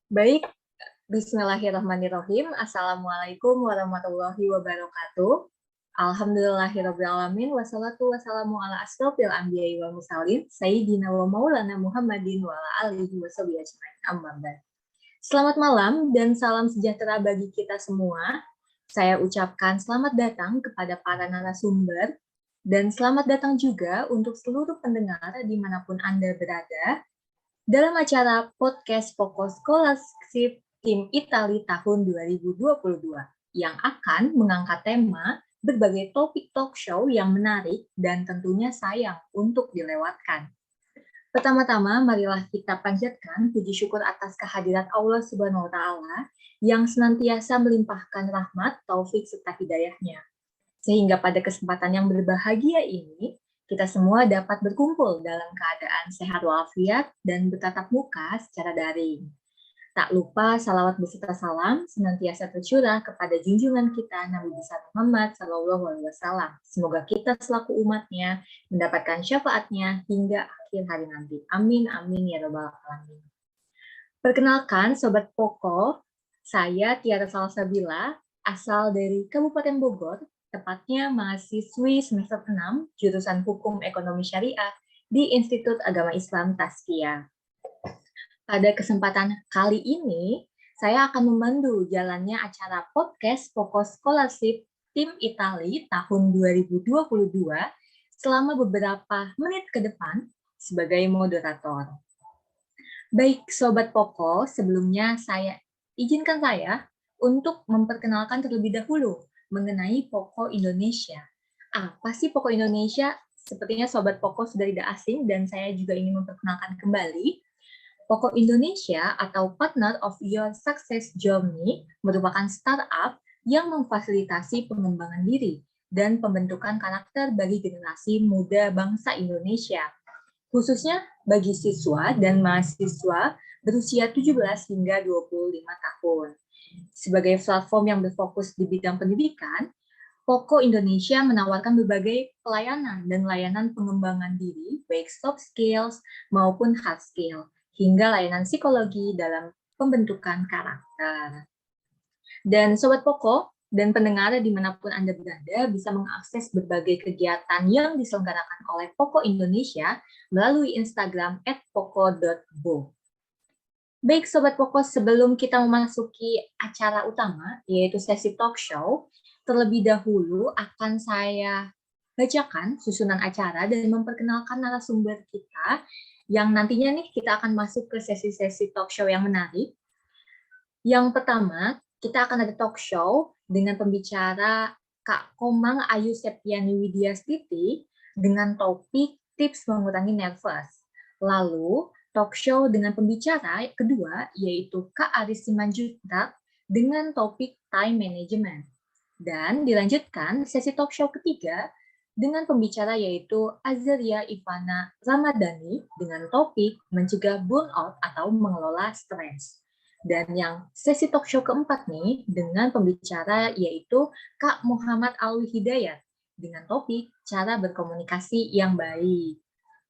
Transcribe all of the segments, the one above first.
Baik, Bismillahirrahmanirrahim. Assalamualaikum warahmatullahi wabarakatuh. Alhamdulillahirrabbilalamin. Wassalatu wassalamu ala asrofil anbiya'i wal mursalin. Sayyidina wa maulana Muhammadin wa ala alihi wa sahbihi ajma'in. Amma ba'd. Selamat malam dan salam sejahtera bagi kita semua. Saya ucapkan selamat datang kepada para narasumber dan selamat datang juga untuk seluruh pendengar dimanapun Anda berada dalam acara podcast Fokus Scholarship Tim Itali tahun 2022 yang akan mengangkat tema berbagai topik talk show yang menarik dan tentunya sayang untuk dilewatkan. Pertama-tama, marilah kita panjatkan puji syukur atas kehadirat Allah Subhanahu wa Ta'ala yang senantiasa melimpahkan rahmat, taufik, serta hidayahnya. Sehingga pada kesempatan yang berbahagia ini, kita semua dapat berkumpul dalam keadaan sehat walafiat dan bertatap muka secara daring. Tak lupa salawat beserta salam senantiasa tercurah kepada junjungan kita Nabi besar Muhammad SAW. Semoga kita selaku umatnya mendapatkan syafaatnya hingga akhir hari nanti. Amin, amin, ya rabbal alamin. Perkenalkan Sobat Poko, saya Tiara Salsabila, asal dari Kabupaten Bogor, tepatnya mahasiswi semester 6, jurusan Hukum Ekonomi Syariah di Institut Agama Islam Tazkiyah. Pada kesempatan kali ini, saya akan memandu jalannya acara podcast Fokus Scholarship Tim Itali tahun 2022 selama beberapa menit ke depan sebagai moderator. Baik Sobat Poko, sebelumnya izinkan saya untuk memperkenalkan terlebih dahulu mengenai Poko Indonesia. Apa sih Poko Indonesia? Sepertinya Sobat Poko sudah tidak asing dan saya juga ingin memperkenalkan kembali. Poko Indonesia atau Partner of Your Success Journey merupakan startup yang memfasilitasi pengembangan diri dan pembentukan karakter bagi generasi muda bangsa Indonesia, khususnya bagi siswa dan mahasiswa berusia 17 hingga 25 tahun. Sebagai platform yang berfokus di bidang pendidikan, Poko Indonesia menawarkan berbagai pelayanan dan layanan pengembangan diri, baik soft skills maupun hard skill, hingga layanan psikologi dalam pembentukan karakter. Dan Sobat Poko dan pendengar dimanapun Anda berada bisa mengakses berbagai kegiatan yang diselenggarakan oleh Poko Indonesia melalui Instagram @poko.bo. Baik Sobat Poko, sebelum kita memasuki acara utama, yaitu sesi talk show, terlebih dahulu akan saya bacakan susunan acara dan memperkenalkan narasumber kita yang nantinya nih kita akan masuk ke sesi-sesi talk show yang menarik. Yang pertama, kita akan ada talk show dengan pembicara Kak Komang Ayu Septiani Widiastiti dengan topik tips mengurangi nervous. Lalu, talk show dengan pembicara kedua yaitu Kak Aris Simanjuntak dengan topik time management. Dan dilanjutkan sesi talk show ketiga dengan pembicara yaitu Azaria Ivana Ramadhani dengan topik mencegah burnout atau mengelola stres. Dan yang sesi talk show keempat nih dengan pembicara yaitu Kak Muhammad Alwi Hidayat dengan topik cara berkomunikasi yang baik.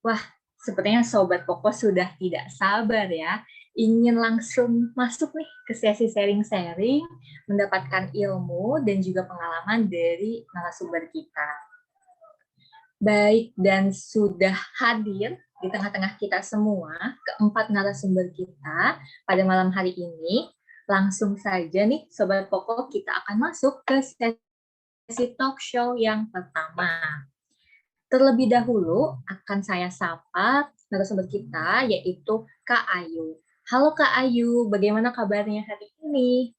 Wah, sepertinya Sobat Poko sudah tidak sabar ya, ingin langsung masuk nih ke sesi sharing-sharing, mendapatkan ilmu dan juga pengalaman dari narasumber kita. Baik, dan sudah hadir di tengah-tengah kita semua, keempat narasumber kita pada malam hari ini. Langsung saja nih, Sobat Poko, kita akan masuk ke sesi talk show yang pertama. Terlebih dahulu akan saya sapa narasumber kita, yaitu Kak Ayu. Halo Kak Ayu, bagaimana kabarnya hari ini?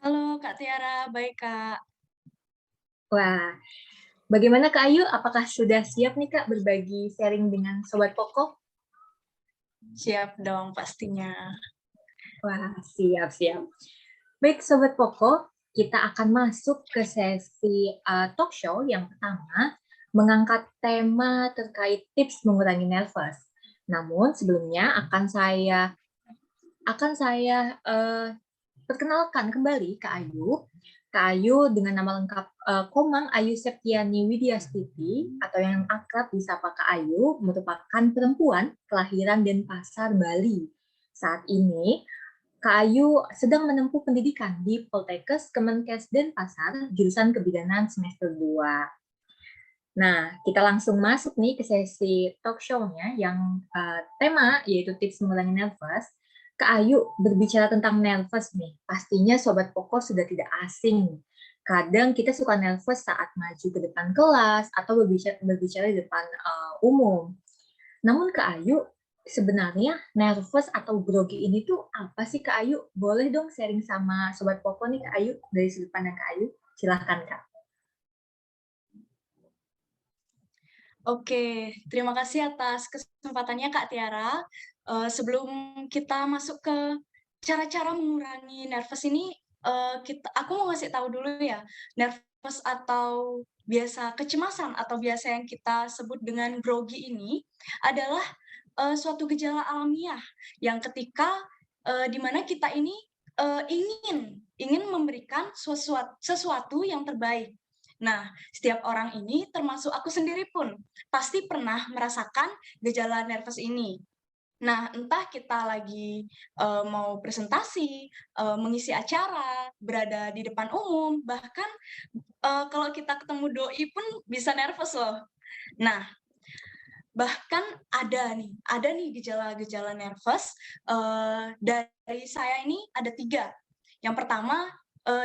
Halo Kak Tiara, baik Kak. Wah, bagaimana Kak Ayu? Apakah sudah siap nih Kak berbagi sharing dengan Sobat Poko? Siap dong pastinya. Wah, siap. Baik Sobat Poko, kita akan masuk ke sesi talk show yang pertama, mengangkat tema terkait tips mengurangi nervous. Namun sebelumnya akan saya perkenalkan kembali Kak Ayu. Kak Ayu dengan nama lengkap Komang Ayu Septiani Widiastiti atau yang akrab disapa Kak Ayu merupakan perempuan kelahiran Denpasar, Bali. Saat ini, Kak Ayu sedang menempuh pendidikan di Poltekkes Kemenkes Denpasar, jurusan Kebidanan semester 2. Nah, kita langsung masuk nih ke sesi talk show-nya yang tema yaitu tips mengurangi nervous. Kak Ayu berbicara tentang nervous nih. Pastinya Sobat Poko sudah tidak asing. Kadang kita suka nervous saat maju ke depan kelas atau berbicara di depan umum. Namun Kak Ayu, sebenarnya nervous atau grogi ini tuh apa sih Kak Ayu? Boleh dong sharing sama Sobat Poko nih Kak Ayu, dari sudut pandang Kak Ayu. Silahkan Kak. Oke, terima kasih atas kesempatannya Kak Tiara. Sebelum kita masuk ke cara-cara mengurangi nervous ini, aku mau ngasih tahu dulu ya, nervous atau biasa kecemasan atau biasa yang kita sebut dengan grogi ini adalah suatu gejala alamiah yang ketika di mana kita ini ingin memberikan sesuatu yang terbaik. Nah, setiap orang ini, termasuk aku sendiri pun, pasti pernah merasakan gejala nervous ini. Nah, entah kita lagi mau presentasi, mengisi acara, berada di depan umum, bahkan kalau kita ketemu doi pun bisa nervous loh. Nah, bahkan ada nih gejala-gejala nervous. Dari saya ini ada 3. Yang pertama,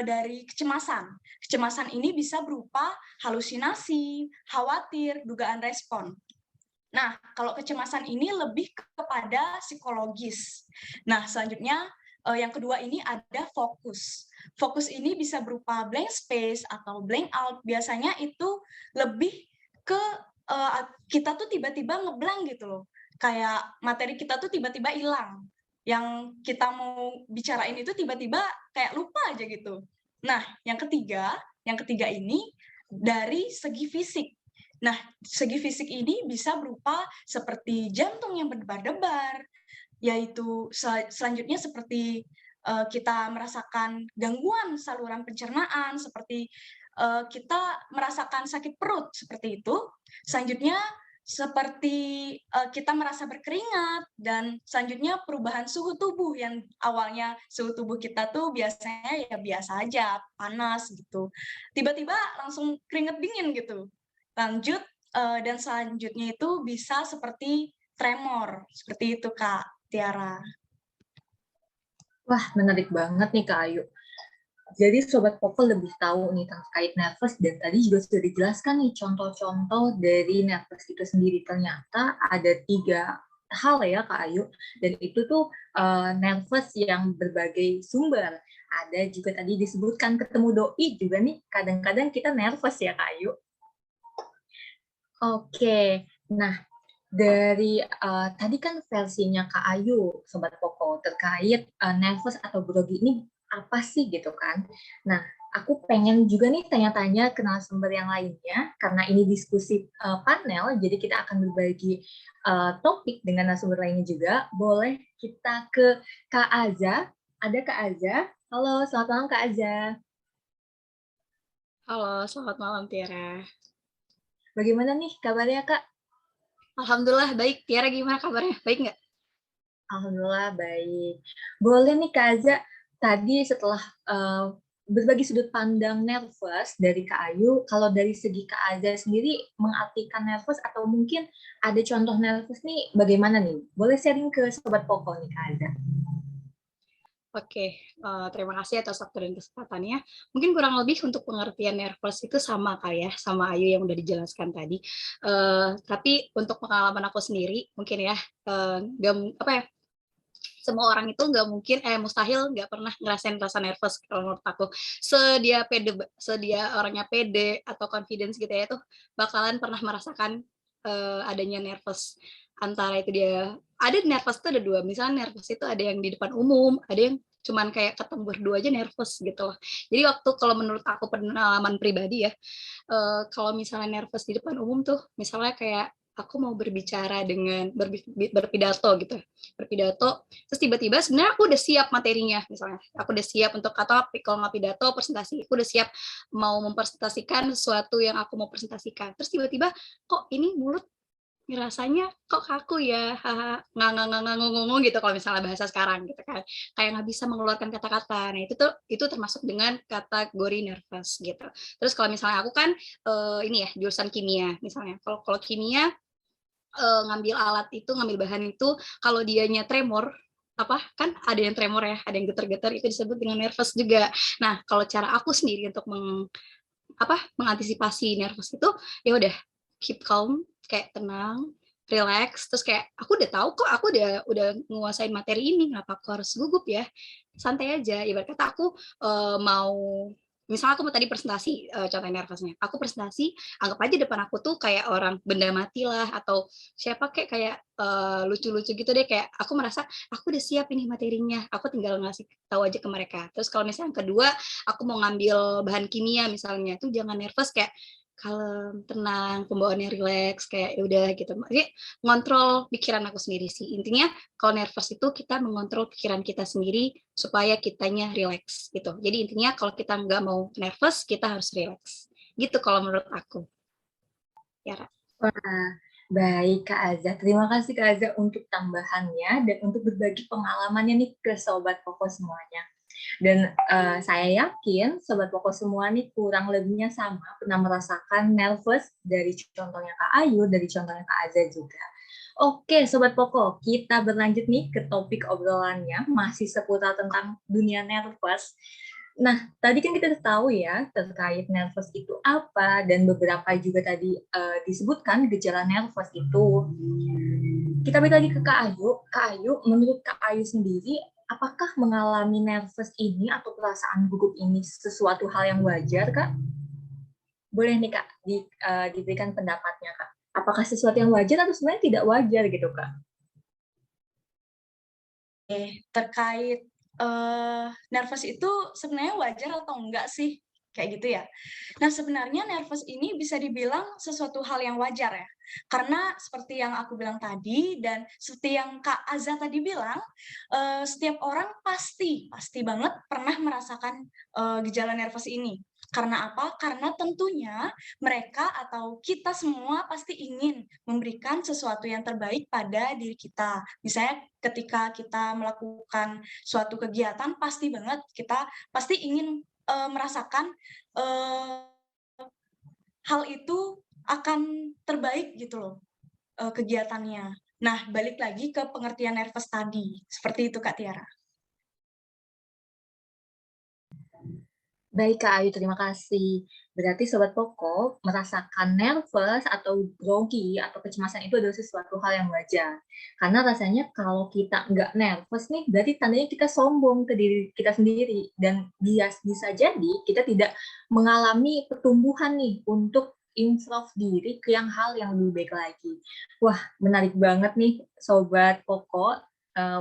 dari kecemasan. Kecemasan ini bisa berupa halusinasi, khawatir, dugaan respon. Nah, kalau kecemasan ini lebih kepada psikologis. Nah, selanjutnya yang kedua ini ada fokus. Fokus ini bisa berupa blank space atau blank out. Biasanya itu lebih ke kita tuh tiba-tiba ngeblank gitu loh. Kayak materi kita tuh tiba-tiba hilang. Yang kita mau bicarain itu tiba-tiba kayak lupa aja gitu. Nah, yang ketiga ini dari segi fisik. Nah, segi fisik ini bisa berupa seperti jantung yang berdebar-debar, yaitu selanjutnya seperti kita merasakan gangguan saluran pencernaan, seperti kita merasakan sakit perut, seperti itu. Selanjutnya seperti kita merasa berkeringat, dan selanjutnya perubahan suhu tubuh yang awalnya suhu tubuh kita tuh biasanya ya biasa aja, panas gitu. Tiba-tiba langsung keringat dingin gitu. Lanjut, dan selanjutnya itu bisa seperti tremor, seperti itu Kak Tiara. Wah, menarik banget nih Kak Ayu. Jadi Sobat Poko lebih tahu nih terkait nervous, dan tadi juga sudah dijelaskan nih contoh-contoh dari nervous itu sendiri. Ternyata ada 3 hal ya Kak Ayu, dan itu tuh nervous yang berbagai sumber. Ada juga tadi disebutkan ketemu doi juga nih, kadang-kadang kita nervous ya Kak Ayu. Oke, nah dari tadi kan versinya Kak Ayu, Sobat Poko, terkait nervous atau grogi ini apa sih gitu kan. Nah, aku pengen juga nih tanya-tanya ke narasumber yang lainnya, karena ini diskusi panel, jadi kita akan berbagi topik dengan narasumber lainnya juga. Boleh kita ke Kak Aza. Ada Kak Aza. Halo, selamat malam Kak Aza. Halo, selamat malam Tiara. Bagaimana nih kabarnya Kak? Alhamdulillah baik. Tiara gimana kabarnya? Baik nggak? Alhamdulillah baik. Boleh nih Kak Aza, tadi setelah berbagi sudut pandang nervous dari Kak Ayu, kalau dari segi Kak Aza sendiri mengartikan nervous atau mungkin ada contoh nervous nih bagaimana nih? Boleh sharing ke Sobat Poko nih Kak Aza. Oke, terima kasih atas waktu dan kesempatannya. Mungkin kurang lebih untuk pengertian nervous itu sama kali ya, sama Ayu yang udah dijelaskan tadi. Tapi untuk pengalaman aku sendiri, mungkin ya, semua orang itu nggak mungkin, mustahil nggak pernah ngerasain rasa nervous kalau menurut aku. Sedia orangnya pede atau confidence gitu ya, tuh bakalan pernah merasakan adanya nervous. Antara itu dia, ada nervous itu ada 2, misalnya nervous itu ada yang di depan umum, ada yang cuman kayak ketemu berdua aja nervous gitu loh. Jadi waktu kalau menurut aku pengalaman pribadi ya, kalau misalnya nervous di depan umum tuh, misalnya kayak aku mau berbicara dengan berpidato gitu, berpidato, terus tiba-tiba sebenarnya aku udah siap materinya, misalnya aku udah siap untuk, atau kalau nggak pidato presentasi, aku udah siap mau mempresentasikan sesuatu yang aku mau presentasikan, terus tiba-tiba kok ini mulut ngerasanya kok kaku ya, haha, nganga gitu kalau misalnya bahasa sekarang gitu kan. Kayak nggak bisa mengeluarkan kata-kata. Nah, itu termasuk dengan kategori nervous gitu. Terus kalau misalnya aku kan ini ya jurusan kimia misalnya. Kalau kimia ngambil alat itu, ngambil bahan itu, kalau dianya tremor apa kan ada yang tremor ya, ada yang getar-getar itu disebut dengan nervous juga. Nah, kalau cara aku sendiri untuk mengantisipasi nervous itu ya udah keep calm, kayak tenang, relax, terus kayak aku udah tahu kok, aku udah nguasain materi ini, kenapa aku harus gugup ya, santai aja. Ibarat kata aku mau misalnya aku mau tadi presentasi, contoh nervousnya aku presentasi, anggap aja depan aku tuh kayak orang benda mati lah, atau siapa kayak lucu-lucu gitu deh, kayak aku merasa aku udah siap ini materinya, aku tinggal ngasih tahu aja ke mereka. Terus kalau misalnya yang kedua aku mau ngambil bahan kimia misalnya, tuh jangan nervous, kayak kalem, tenang, pembawaannya rileks, kayak ya udah gitu. Jadi ngontrol pikiran aku sendiri sih. Intinya kalau nervous itu kita mengontrol pikiran kita sendiri supaya kitanya rileks gitu. Jadi intinya kalau kita nggak mau nervous, kita harus rileks. Gitu kalau menurut aku. Ya, Wah, baik Kak Azza. Terima kasih Kak Azza untuk tambahannya dan untuk berbagi pengalamannya nih ke Sobat Koko semuanya. Dan saya yakin Sobat Koko semua nih kurang lebihnya sama, pernah merasakan nervous dari contohnya Kak Ayu, dari contohnya Kak Azza juga. Oke, Sobat Koko, kita berlanjut nih ke topik obrolannya, masih seputar tentang dunia nervous. Nah, tadi kan kita tahu ya terkait nervous itu apa, dan beberapa juga tadi disebutkan gejala nervous itu. Kita balik lagi ke Kak Ayu. Kak Ayu, menurut Kak Ayu sendiri, apakah mengalami nervous ini atau perasaan gugup ini sesuatu hal yang wajar, Kak? Boleh nih Kak, diberikan pendapatnya Kak. Apakah sesuatu yang wajar atau sebenarnya tidak wajar gitu Kak? Terkait nervous itu sebenarnya wajar atau enggak sih? Kayak gitu ya. Nah, sebenarnya nervous ini bisa dibilang sesuatu hal yang wajar ya. Karena seperti yang aku bilang tadi dan seperti yang Kak Azza tadi bilang, setiap orang pasti banget pernah merasakan gejala nervous ini. Karena apa? Karena tentunya mereka atau kita semua pasti ingin memberikan sesuatu yang terbaik pada diri kita. Misalnya ketika kita melakukan suatu kegiatan, pasti banget kita pasti ingin merasakan hal itu akan terbaik gitu loh kegiatannya. Nah, balik lagi ke pengertian nervous tadi. Seperti itu Kak Tiara. Baik Kak Ayu, terima kasih. Berarti Sobat Koko merasakan nervous atau grogi atau kecemasan itu adalah sesuatu hal yang wajar. Karena rasanya kalau kita nggak nervous nih, berarti tandanya kita sombong ke diri kita sendiri. Dan bisa jadi kita tidak mengalami pertumbuhan nih untuk improve diri ke yang hal yang lebih baik lagi. Wah, menarik banget nih Sobat Koko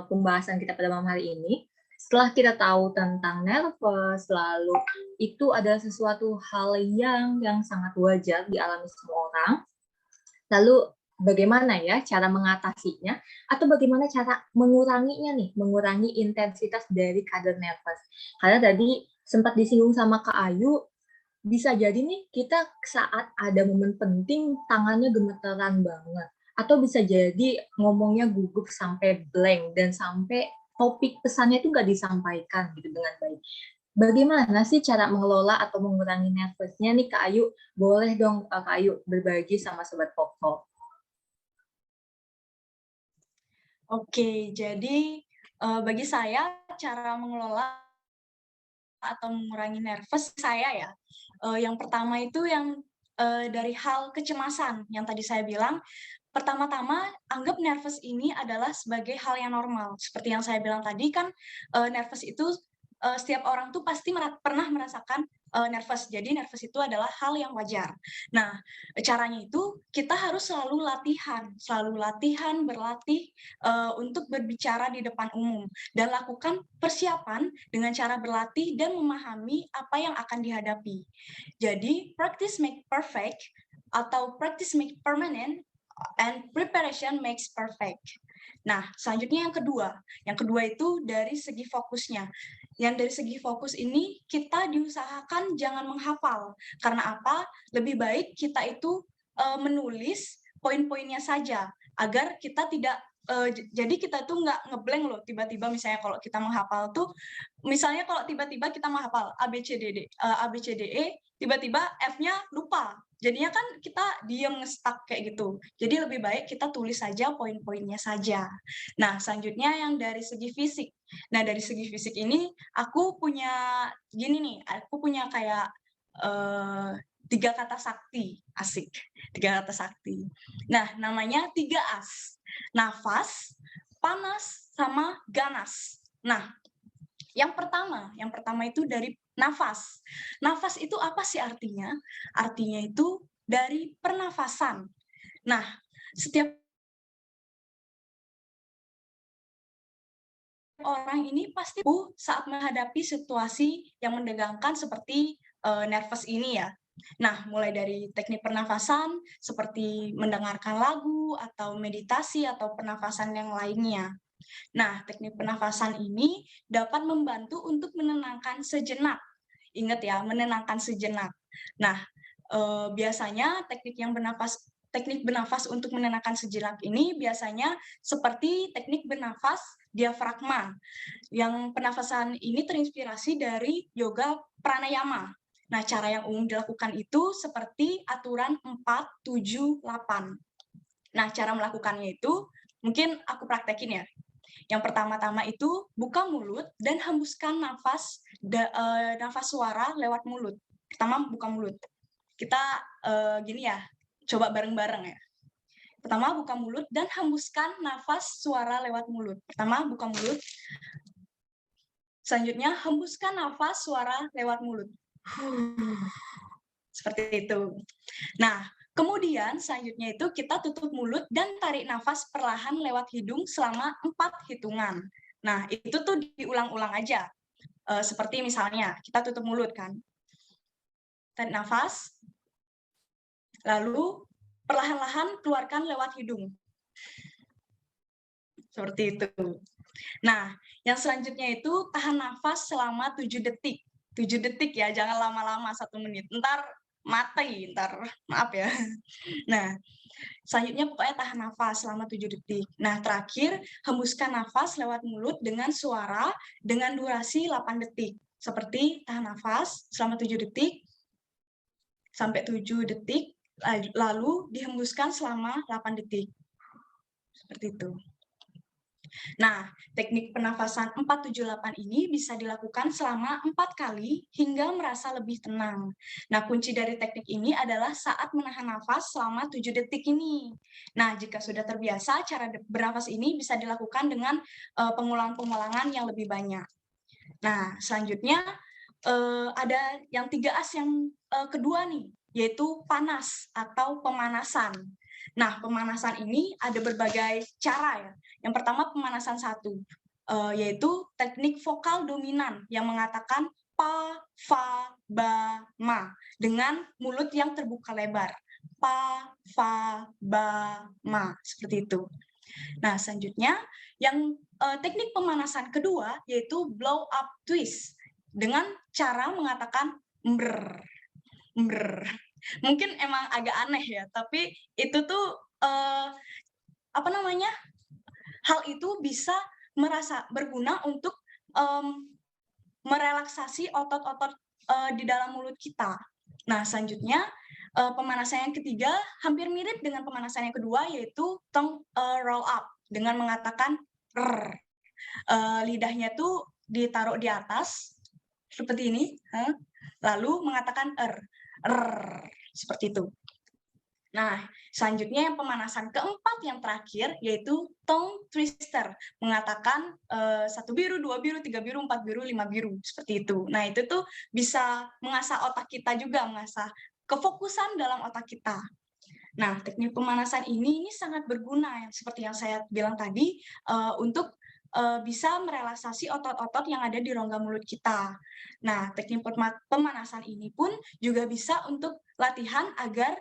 pembahasan kita pada malam hari ini. Setelah kita tahu tentang nervous, lalu itu adalah sesuatu hal yang sangat wajar dialami semua orang. Lalu bagaimana ya cara mengatasinya atau bagaimana cara menguranginya nih, mengurangi intensitas dari kadar nervous. Karena tadi sempat disinggung sama Kak Ayu, bisa jadi nih kita saat ada momen penting tangannya gemeteran banget. Atau bisa jadi ngomongnya gugup sampai blank dan sampai topik pesannya itu nggak disampaikan gitu dengan baik. Bagaimana sih cara mengelola atau mengurangi nervousnya nih Kak Ayu? Boleh dong Kak Ayu berbagi sama Sobat Koko. Oke, jadi bagi saya cara mengelola atau mengurangi nervous saya ya, yang pertama itu yang dari hal kecemasan yang tadi saya bilang. Pertama-tama, anggap nervous ini adalah sebagai hal yang normal. Seperti yang saya bilang tadi kan, nervous itu setiap orang tuh pasti pernah merasakan nervous. Jadi nervous itu adalah hal yang wajar. Nah, caranya itu kita harus selalu latihan, berlatih untuk berbicara di depan umum dan lakukan persiapan dengan cara berlatih dan memahami apa yang akan dihadapi. Jadi, practice make perfect atau practice make permanent and preparation makes perfect. Nah, selanjutnya yang kedua. Yang kedua itu dari segi fokusnya. Yang dari segi fokus ini kita diusahakan jangan menghafal. Karena apa? Lebih baik kita itu menulis poin-poinnya saja agar kita tidak jadi kita tuh nggak ngeblank loh tiba-tiba. Misalnya kalau kita menghafal tuh, misalnya kalau tiba-tiba kita menghafal ABCDE, tiba-tiba F-nya lupa, jadinya kan kita diem nge-stuck kayak gitu. Jadi lebih baik kita tulis saja poin-poinnya saja. Nah, selanjutnya yang dari segi fisik. Nah, dari segi fisik ini aku punya gini nih, aku punya kayak 3 kata sakti. Asik, 3 kata sakti. Nah, namanya 3 as. Nafas, panas, sama ganas. Nah, yang pertama itu dari nafas. Nafas itu apa sih artinya? Artinya itu dari pernafasan. Nah, setiap orang ini pasti saat menghadapi situasi yang menegangkan seperti nervous ini ya. Nah, mulai dari teknik pernafasan seperti mendengarkan lagu atau meditasi atau pernafasan yang lainnya. Nah, teknik pernafasan ini dapat membantu untuk menenangkan sejenak. Ingat ya, menenangkan sejenak. Nah, biasanya teknik bernafas untuk menenangkan sejenak ini biasanya seperti teknik bernafas diafragma. Yang pernafasan ini terinspirasi dari yoga pranayama. Nah, cara yang umum dilakukan itu seperti aturan 4, 7, 8. Nah, cara melakukannya itu mungkin aku praktekin ya. Yang pertama-tama itu buka mulut dan hembuskan nafas suara lewat mulut. Pertama buka mulut. Kita gini ya, coba bareng-bareng ya. Pertama buka mulut dan hembuskan nafas suara lewat mulut. Pertama buka mulut. Selanjutnya hembuskan nafas suara lewat mulut. Seperti itu. Nah, kemudian selanjutnya itu kita tutup mulut dan tarik nafas perlahan lewat hidung selama 4 hitungan. Nah, itu tuh diulang-ulang aja. Seperti misalnya kita tutup mulut kan. Tarik nafas, lalu perlahan-lahan keluarkan lewat hidung. Seperti itu. Nah, yang selanjutnya itu tahan nafas selama 7 detik. 7 detik ya, jangan lama-lama 1 menit. Ntar mati, maaf ya. Nah, selanjutnya pokoknya tahan nafas selama 7 detik. Nah, terakhir hembuskan nafas lewat mulut dengan suara dengan durasi 8 detik. Seperti tahan nafas selama 7 detik sampai 7 detik, lalu dihembuskan selama 8 detik. Seperti itu. Nah, teknik pernafasan 478 ini bisa dilakukan selama 4 kali hingga merasa lebih tenang. Nah, kunci dari teknik ini adalah saat menahan nafas selama 7 detik ini. Nah, jika sudah terbiasa, cara bernafas ini bisa dilakukan dengan pengulangan-pengulangan yang lebih banyak. Nah, selanjutnya ada yang 3 as yang kedua nih, yaitu panas atau pemanasan. Nah, pemanasan ini ada berbagai cara ya. Yang pertama pemanasan 1, yaitu teknik vokal dominan yang mengatakan pa, fa, ba, ma dengan mulut yang terbuka lebar. Pa, fa, ba, ma, seperti itu. Nah, selanjutnya yang teknik pemanasan kedua yaitu blow up twist dengan cara mengatakan mber. Mungkin emang agak aneh ya, tapi itu tuh hal itu bisa merasa berguna untuk merelaksasi otot-otot di dalam mulut kita. Nah, selanjutnya pemanasan yang ketiga hampir mirip dengan pemanasan yang kedua, yaitu tongue roll up dengan mengatakan r. Lidahnya tuh ditaruh di atas seperti ini, lalu mengatakan seperti itu. Nah, selanjutnya yang pemanasan keempat yang terakhir yaitu tongue twister, mengatakan 1 biru, 2 biru, 3 biru, 4 biru, 5 biru, seperti itu. Nah, itu tuh bisa mengasah otak kita juga, mengasah kefokusan dalam otak kita. Nah, teknik pemanasan ini sangat berguna, seperti yang saya bilang tadi, untuk bisa merelaksasi otot-otot yang ada di rongga mulut kita. Nah, teknik pemanasan ini pun juga bisa untuk latihan agar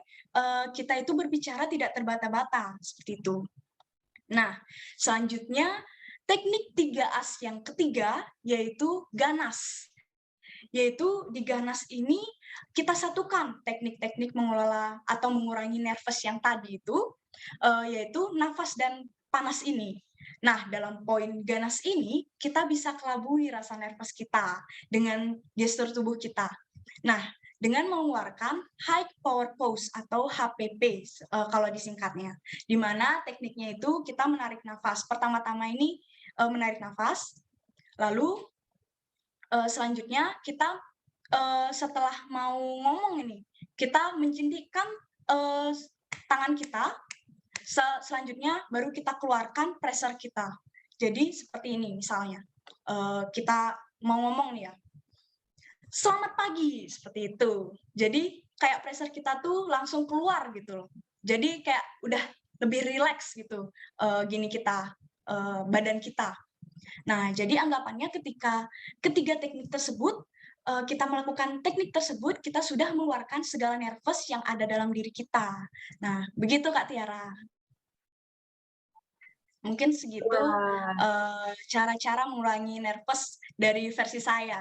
kita itu berbicara tidak terbata-bata, seperti itu. Nah, selanjutnya teknik 3 as yang ketiga yaitu ganas. yaitu di Ganas ini kita satukan teknik-teknik mengelola atau mengurangi nervous yang tadi itu, yaitu nafas dan panas ini. Nah, dalam poin Ganas ini, kita bisa kelabui rasa nervous kita dengan gestur tubuh kita. Nah, dengan mengeluarkan high power pose atau HPP kalau disingkatnya, di mana tekniknya itu kita menarik nafas. Pertama-tama ini menarik nafas, lalu selanjutnya kita setelah mau ngomong ini, kita mencindikkan tangan kita, selanjutnya baru kita keluarkan pressure kita. Jadi seperti ini misalnya, kita mau ngomong nih ya, selamat pagi, seperti itu. Jadi kayak pressure kita tuh langsung keluar gitu loh. Jadi kayak udah lebih rileks gitu, gini kita, badan kita. Nah, jadi anggapannya ketika ketiga teknik tersebut, kita melakukan teknik tersebut, kita sudah mengeluarkan segala nervous yang ada dalam diri kita. Nah, begitu Kak Tiara. Mungkin segitu cara-cara mengurangi nervous dari versi saya.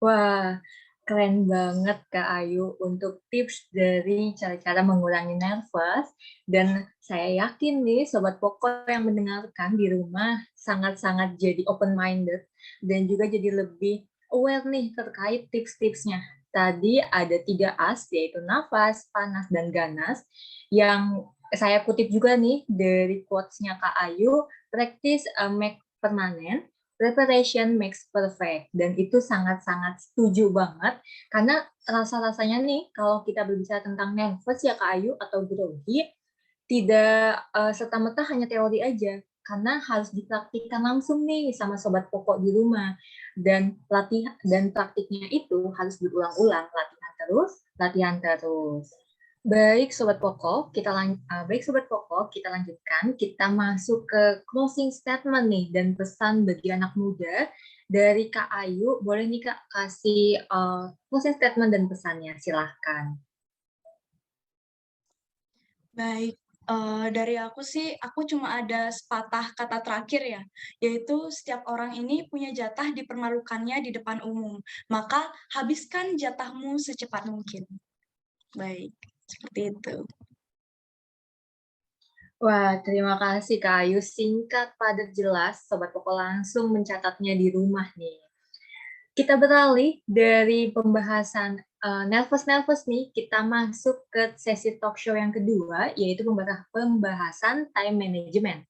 Wah, keren banget Kak Ayu untuk tips dari cara-cara mengurangi nervous. Dan saya yakin nih Sobat Pokok yang mendengarkan di rumah sangat-sangat jadi open-minded dan juga jadi lebih aware nih terkait tips-tipsnya. Tadi ada 3 as, yaitu nafas, panas, dan ganas, yang saya kutip juga nih dari quotes-nya Kak Ayu, practice make permanent, preparation makes perfect, dan itu sangat-sangat setuju banget karena rasa-rasanya nih kalau kita berbicara tentang nervous ya Kak Ayu atau grogi tidak serta-merta hanya teori aja karena harus dipraktikkan langsung nih sama sobat pokok di rumah dan praktiknya itu harus berulang-ulang, latihan terus. Baik Sobat Pokok, kita lanjutkan. Kita masuk ke closing statement nih dan pesan bagi anak muda dari Kak Ayu. Boleh nih Kak kasih closing statement dan pesannya, silahkan. Baik, dari aku sih, aku cuma ada sepatah kata terakhir ya, yaitu setiap orang ini punya jatah dipermalukannya di depan umum, maka habiskan jatahmu secepat mungkin. Baik, seperti itu. Wah, terima kasih Kak Ayu. Singkat, padat, jelas. Sobat Pokok langsung mencatatnya di rumah nih. Kita beralih dari pembahasan nervous nih, kita masuk ke sesi talk show yang kedua, yaitu pembahasan time management.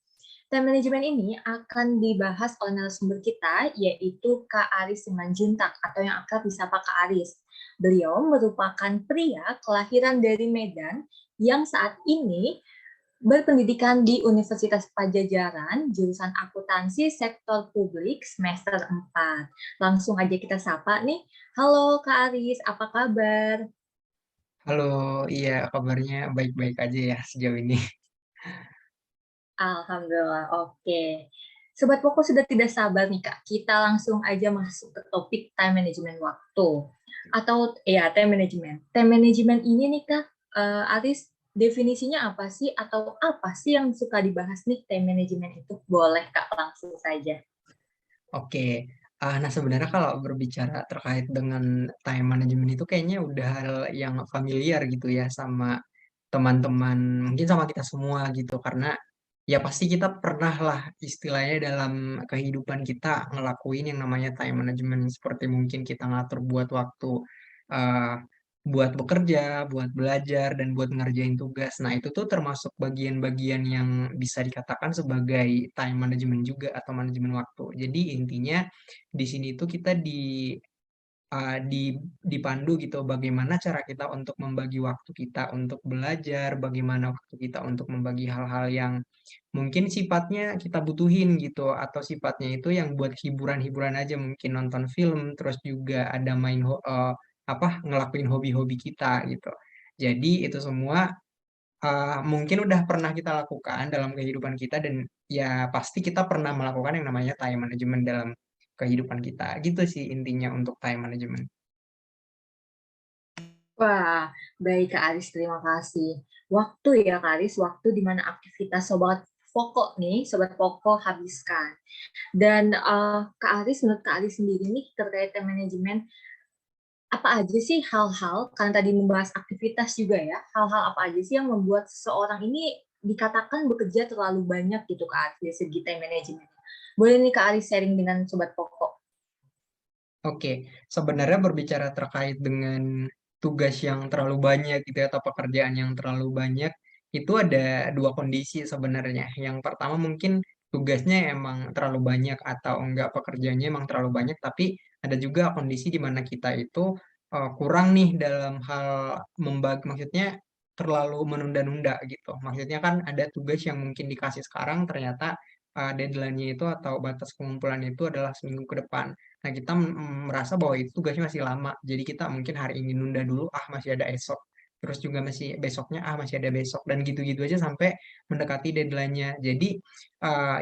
Time management ini akan dibahas oleh narasumber kita, yaitu Kak Aris Simanjuntak, atau yang akrab disapa Kak Aris. Beliau merupakan pria kelahiran dari Medan yang saat ini berpendidikan di Universitas Pajajaran, jurusan akuntansi sektor publik semester 4. Langsung aja kita sapa nih. Halo Kak Aris, apa kabar? Halo, iya kabarnya baik-baik aja ya sejauh ini. Alhamdulillah, oke. Sobat Pokok sudah tidak sabar nih Kak, kita langsung aja masuk ke topik time management waktu. Atau ya time management. Time management ini nih Kak, Aris, definisinya apa sih atau apa sih yang suka dibahas nih time management itu? Boleh Kak, langsung saja. Oke, nah sebenarnya kalau berbicara terkait dengan time management itu kayaknya udah hal yang familiar gitu ya sama teman-teman, mungkin sama kita semua gitu. Karena ya pasti kita pernah lah istilahnya dalam kehidupan kita ngelakuin yang namanya time management. Seperti mungkin kita ngatur buat waktu eh, buat bekerja, buat belajar, dan buat ngerjain tugas. Nah, itu tuh termasuk bagian-bagian yang bisa dikatakan sebagai time management juga atau manajemen waktu. Jadi intinya di sini tuh kita dipandu gitu bagaimana cara kita untuk membagi waktu kita untuk belajar, bagaimana waktu kita untuk membagi hal-hal yang mungkin sifatnya kita butuhin gitu atau sifatnya itu yang buat hiburan-hiburan aja, mungkin nonton film, terus juga ada ngelakuin hobi-hobi kita gitu. Jadi itu semua mungkin udah pernah kita lakukan dalam kehidupan kita dan ya pasti kita pernah melakukan yang namanya time management dalam kehidupan kita. Gitu sih intinya untuk time management. Wah, baik Kak Aris, terima kasih. Waktu ya Kak Aris, waktu di mana aktivitas pokok nih, Sobat Pokok habiskan. Dan menurut Kak Aris sendiri nih terkait time management, apa aja sih hal-hal, karena tadi membahas aktivitas juga ya, hal-hal apa aja sih yang membuat seseorang ini dikatakan bekerja terlalu banyak gitu Kak Aris dari segi time management? Boleh nih Kak Aris sharing dengan Sobat Pokok. Oke, sebenarnya berbicara terkait dengan tugas yang terlalu banyak gitu ya, atau pekerjaan yang terlalu banyak, itu ada dua kondisi sebenarnya. Yang pertama mungkin tugasnya emang terlalu banyak atau enggak pekerjaannya emang terlalu banyak, tapi ada juga kondisi di mana kita itu kurang nih dalam hal membagi, maksudnya terlalu menunda-nunda gitu. Maksudnya kan ada tugas yang mungkin dikasih sekarang ternyata deadline-nya itu atau batas pengumpulan itu adalah seminggu ke depan. Nah, kita merasa bahwa itu tugasnya masih lama. Jadi kita mungkin hari ini nunda dulu, masih ada esok. Terus juga masih besoknya, masih ada besok. Dan gitu-gitu aja sampai mendekati deadline-nya. Jadi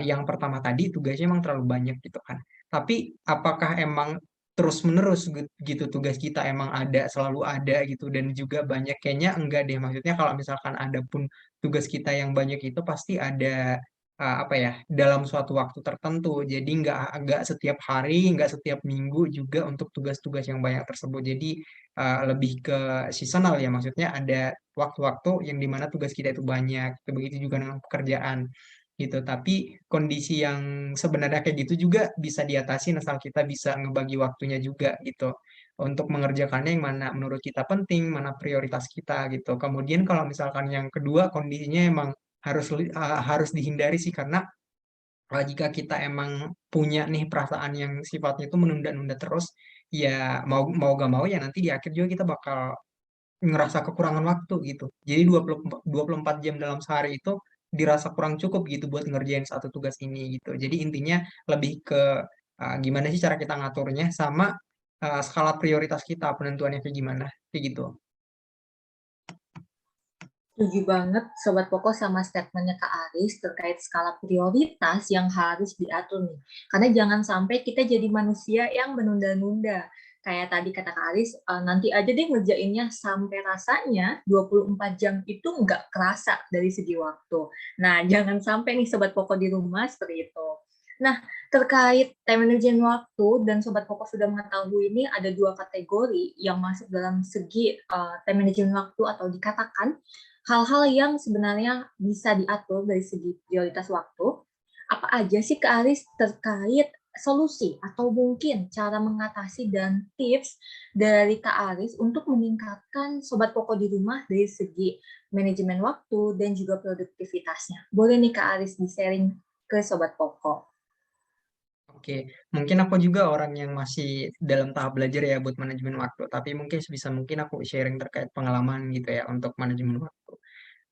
yang pertama tadi tugasnya emang terlalu banyak gitu kan. Tapi apakah emang terus-menerus gitu tugas kita emang ada, selalu ada gitu dan juga banyak? Kayaknya enggak deh. Maksudnya kalau misalkan ada pun tugas kita yang banyak itu pasti ada apa ya, dalam suatu waktu tertentu. Jadi nggak setiap hari, nggak setiap minggu juga untuk tugas-tugas yang banyak tersebut. Jadi lebih ke seasonal ya, maksudnya ada waktu-waktu yang dimana tugas kita itu banyak. Begitu juga dengan pekerjaan gitu. Tapi kondisi yang sebenarnya kayak gitu juga bisa diatasi asal kita bisa ngebagi waktunya juga gitu. Untuk mengerjakannya yang mana menurut kita penting, mana prioritas kita gitu. Kemudian kalau misalkan yang kedua kondisinya emang harus dihindari sih karena jika kita emang punya nih perasaan yang sifatnya itu menunda-nunda terus, ya mau mau gak mau ya nanti di akhir juga kita bakal ngerasa kekurangan waktu gitu. Jadi 24 jam dalam sehari itu dirasa kurang cukup gitu buat ngerjain satu tugas ini gitu. Jadi intinya lebih ke gimana sih cara kita ngaturnya sama skala prioritas kita penentuannya kayak gimana kayak gitu. Setuju banget Sobat Pokok sama statementnya Kak Aris terkait skala prioritas yang harus diatur nih. Karena jangan sampai kita jadi manusia yang menunda-nunda. Kayak tadi kata Kak Aris, nanti aja deh ngerjainnya sampai rasanya 24 jam itu nggak kerasa dari segi waktu. Nah, jangan sampai nih Sobat Pokok di rumah seperti itu. Nah, terkait time management waktu dan Sobat Pokok sudah mengetahui ini ada dua kategori yang masuk dalam segi time management waktu atau dikatakan hal-hal yang sebenarnya bisa diatur dari segi prioritas waktu. Apa aja sih Kak Aris terkait solusi atau mungkin cara mengatasi dan tips dari Kak Aris untuk meningkatkan Sobat Pokok di rumah dari segi manajemen waktu dan juga produktivitasnya? Boleh nih Kak Aris di-sharing ke Sobat Pokok. Oke, mungkin aku juga orang yang masih dalam tahap belajar ya buat manajemen waktu, tapi mungkin sebisa mungkin aku sharing terkait pengalaman gitu ya untuk manajemen waktu.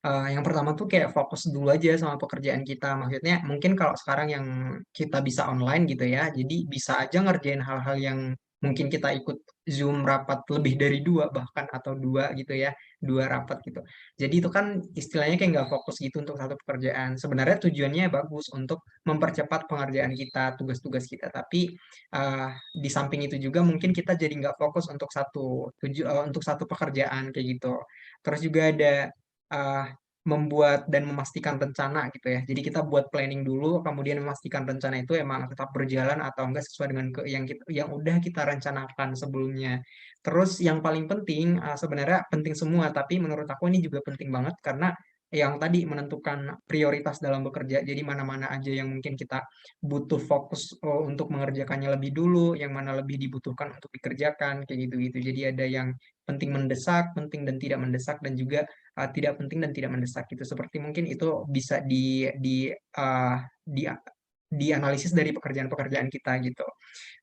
Yang pertama tuh kayak fokus dulu aja sama pekerjaan kita. Maksudnya mungkin kalau sekarang yang kita bisa online gitu ya, jadi bisa aja ngerjain hal-hal yang mungkin kita ikut Zoom rapat lebih dari dua bahkan atau dua gitu ya, dua rapat gitu. Jadi itu kan istilahnya kayak nggak fokus gitu untuk satu pekerjaan. Sebenarnya tujuannya bagus untuk mempercepat pengerjaan kita, tugas-tugas kita. Tapi di samping itu juga mungkin kita jadi nggak fokus untuk satu pekerjaan kayak gitu. Terus juga ada uh, membuat dan memastikan rencana gitu ya. Jadi kita buat planning dulu, kemudian memastikan rencana itu emang tetap berjalan atau enggak sesuai dengan yang udah kita rencanakan sebelumnya. Terus yang paling penting sebenarnya penting semua, tapi menurut aku ini juga penting banget karena yang tadi menentukan prioritas dalam bekerja. Jadi mana-mana aja yang mungkin kita butuh fokus untuk mengerjakannya lebih dulu, yang mana lebih dibutuhkan untuk dikerjakan kayak gitu-gitu. Jadi ada yang penting mendesak, penting dan tidak mendesak dan juga tidak penting dan tidak mendesak gitu. Seperti mungkin itu bisa di dianalisis dari pekerjaan-pekerjaan kita gitu.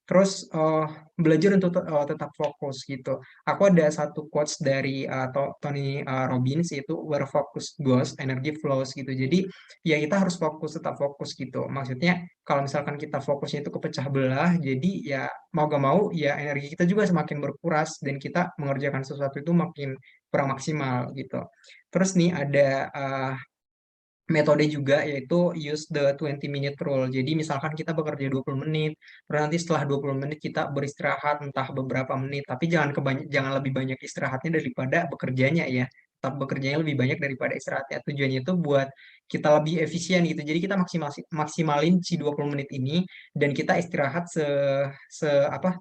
Terus belajar untuk tetap fokus gitu. Aku ada satu quotes dari Tony Robbins yaitu where focus goes, energy flows gitu. Jadi ya kita harus fokus, tetap fokus gitu. Maksudnya kalau misalkan kita fokusnya itu kepecah belah, jadi ya mau gak mau ya energi kita juga semakin berkuras dan kita mengerjakan sesuatu itu makin kurang maksimal gitu. Terus nih ada metode juga yaitu use the 20-minute rule. Jadi misalkan kita bekerja 20 menit, terus nanti setelah 20 menit kita beristirahat entah beberapa menit, tapi jangan lebih banyak istirahatnya daripada bekerjanya ya. tetap bekerjanya lebih banyak daripada istirahatnya. Tujuannya itu buat kita lebih efisien gitu. Jadi kita maksimalin si 20 menit ini dan kita istirahat se apa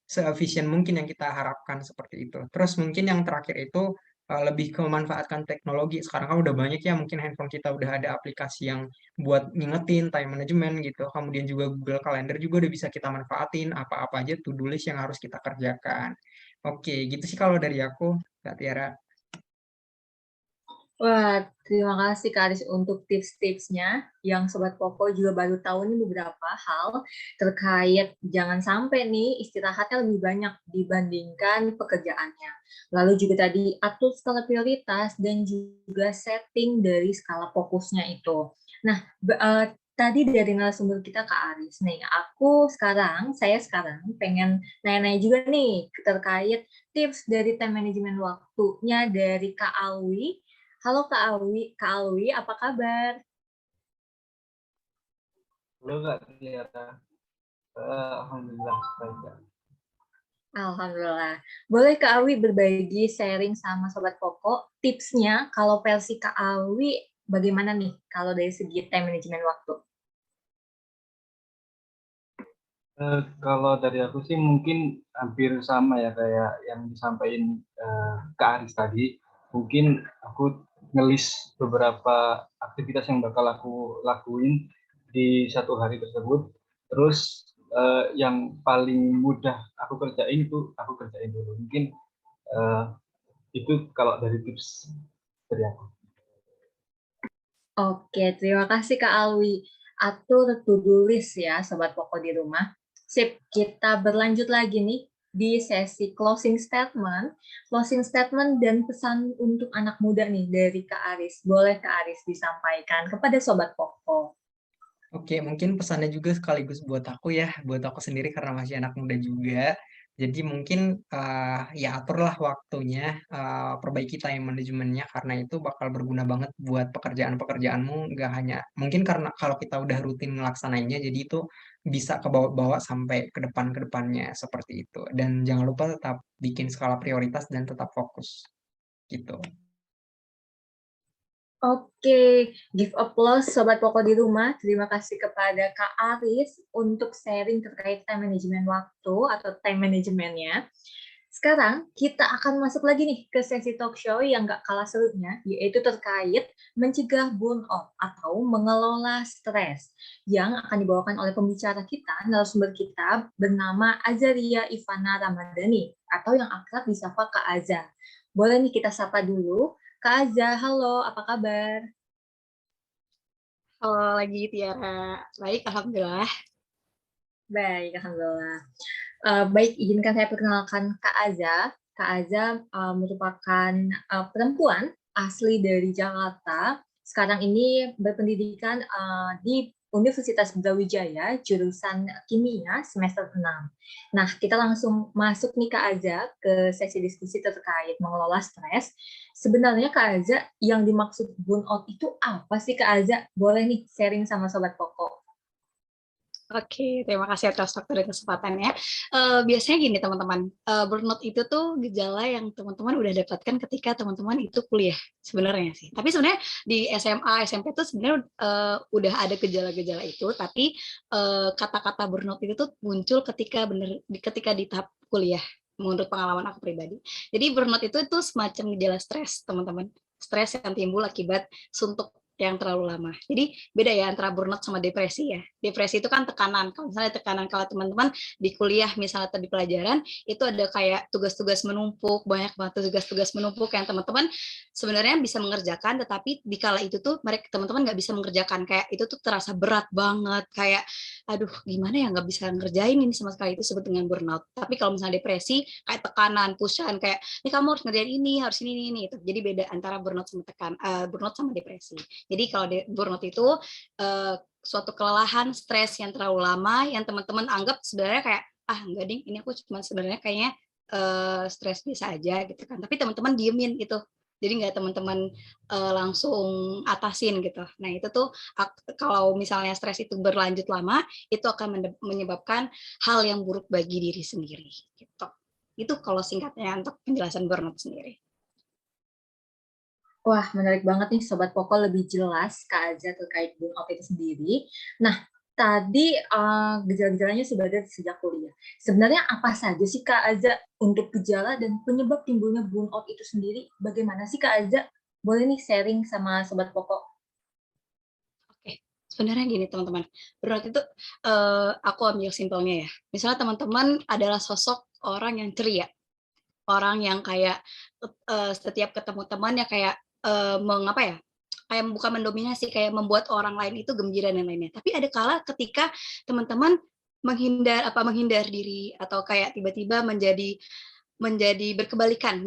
seefisien mungkin yang kita harapkan seperti itu. Terus mungkin yang terakhir itu lebih ke memanfaatkan teknologi. Sekarang kan udah banyak ya mungkin handphone kita udah ada aplikasi yang buat ngingetin time management gitu. Kemudian juga Google Calendar juga udah bisa kita manfaatin apa-apa aja to-do list yang harus kita kerjakan. Oke, gitu sih kalau dari aku, Kak Tiara. Wah, terima kasih Kak Aris untuk tips-tipsnya. Yang Sobat Koko juga baru tahu nih beberapa hal terkait jangan sampai nih istirahatnya lebih banyak dibandingkan pekerjaannya. Lalu juga tadi atur skala prioritas dan juga setting dari skala fokusnya itu. Nah, tadi dari narasumber kita Kak Aris, nih saya sekarang pengen nanya-nanya juga nih terkait tips dari time management waktunya dari Kak Alwi. Halo Kak Alwi, apa kabar? Halo Kak Tiara. Alhamdulillah baik Kak. Alhamdulillah. Boleh Kak Alwi berbagi sharing sama Sobat Koko tipsnya kalau versi Kak Alwi bagaimana nih kalau dari segi time management waktu? Kalau dari aku sih mungkin hampir sama ya kayak yang disampaikan Kak Aris tadi. Mungkin aku ngelis beberapa aktivitas yang bakal aku lakuin di satu hari tersebut. Terus yang paling mudah aku kerjain itu aku kerjain dulu. Mungkin itu kalau dari tips dari aku. Oke, terima kasih Kak Alwi. Atur to-do list ya Sobat Koko di rumah. Sip, kita berlanjut lagi nih di sesi closing statement. Closing statement dan pesan untuk anak muda nih dari Kak Aris. Boleh Kak Aris disampaikan kepada Sobat Koko. Oke, mungkin pesannya juga sekaligus buat aku ya, buat aku sendiri karena masih anak muda juga. Jadi mungkin ya aturlah waktunya, perbaiki time manajemennya karena itu bakal berguna banget buat pekerjaan-pekerjaanmu. Nggak hanya mungkin karena kalau kita udah rutin melaksanainnya, jadi itu bisa kebawa-bawa sampai ke depannya seperti itu. Dan jangan lupa tetap bikin skala prioritas dan tetap fokus gitu. Oke, give applause Sobat Poko di rumah. Terima kasih kepada Kak Aris untuk sharing terkait time management waktu atau time manajemennya. Sekarang kita akan masuk lagi nih ke sesi talk show yang gak kalah serunya, yaitu terkait mencegah burnout atau mengelola stres yang akan dibawakan oleh pembicara kita, narasumber kita bernama Azaria Ivana Ramadhani atau yang akrab disapa Kak Aza. Boleh nih kita sapa dulu. Kak Aza, halo, apa kabar? Halo lagi Tiara, baik alhamdulillah. Baik, alhamdulillah. Baik, izinkan saya perkenalkan Kak Aza. Kak Aza merupakan perempuan asli dari Jakarta. Sekarang ini berpendidikan di Universitas Brawijaya, jurusan kimia semester 6. Nah, kita langsung masuk nih Kak Aza ke sesi diskusi terkait mengelola stres. Sebenarnya Kak Aza, yang dimaksud burnout itu apa sih Kak Aza? Boleh nih sharing sama Sobat Koko. Oke, terima kasih atas waktu dan kesempatannya. Biasanya gini teman-teman, burnout itu tuh gejala yang teman-teman udah dapatkan ketika teman-teman itu kuliah sebenarnya sih. Tapi sebenarnya di SMA, SMP tuh sebenarnya udah ada gejala-gejala itu, tapi kata-kata burnout itu tuh muncul ketika di tahap kuliah, menurut pengalaman aku pribadi. Jadi burnout itu semacam gejala stres, teman-teman. Stres yang timbul akibat suntuk yang terlalu lama. Jadi beda ya antara burnout sama depresi ya. Depresi itu kan tekanan. Kalau misalnya tekanan kalau teman-teman di kuliah misalnya atau di pelajaran itu ada kayak tugas-tugas menumpuk, banyak banget tugas-tugas menumpuk yang teman-teman sebenarnya bisa mengerjakan, tetapi di kala itu tuh mereka teman-teman nggak bisa mengerjakan, kayak itu tuh terasa berat banget, kayak aduh gimana ya nggak bisa ngerjain ini sama sekali, itu disebut dengan burnout. Tapi kalau misalnya depresi kayak tekanan, pushan, kayak ini kamu harus ngerjain ini, harus ini itu. Jadi beda antara burnout sama burnout sama depresi. Jadi kalau burnout itu suatu kelelahan, stres yang terlalu lama yang teman-teman anggap sebenarnya kayak enggak ding, ini aku cuma sebenarnya kayaknya stres biasa aja gitu kan. Tapi teman-teman diemin itu. Jadi nggak teman-teman langsung atasin gitu. Nah itu tuh kalau misalnya stres itu berlanjut lama, itu akan menyebabkan hal yang buruk bagi diri sendiri. Gitu. Itu kalau singkatnya untuk penjelasan burnout sendiri. Wah, menarik banget nih Sobat Poko, lebih jelas Kak Aza terkait burnout itu sendiri. Nah, tadi gejala-gejalanya sudah ada sejak kuliah. Sebenarnya apa saja sih Kak Aza untuk gejala dan penyebab timbulnya burnout itu sendiri? Bagaimana sih Kak Aza? Boleh nih sharing sama Sobat Poko. Oke, sebenarnya gini teman-teman, burnout itu aku ambil simpelnya ya. Misalnya teman-teman adalah sosok orang yang ceria, orang yang kayak setiap ketemu teman ya kayak mengapa ya? Kayak bukan mendominasi, kayak membuat orang lain itu gembira dan lainnya. Tapi ada kala ketika teman-teman menghindar diri atau kayak tiba-tiba menjadi berkebalikan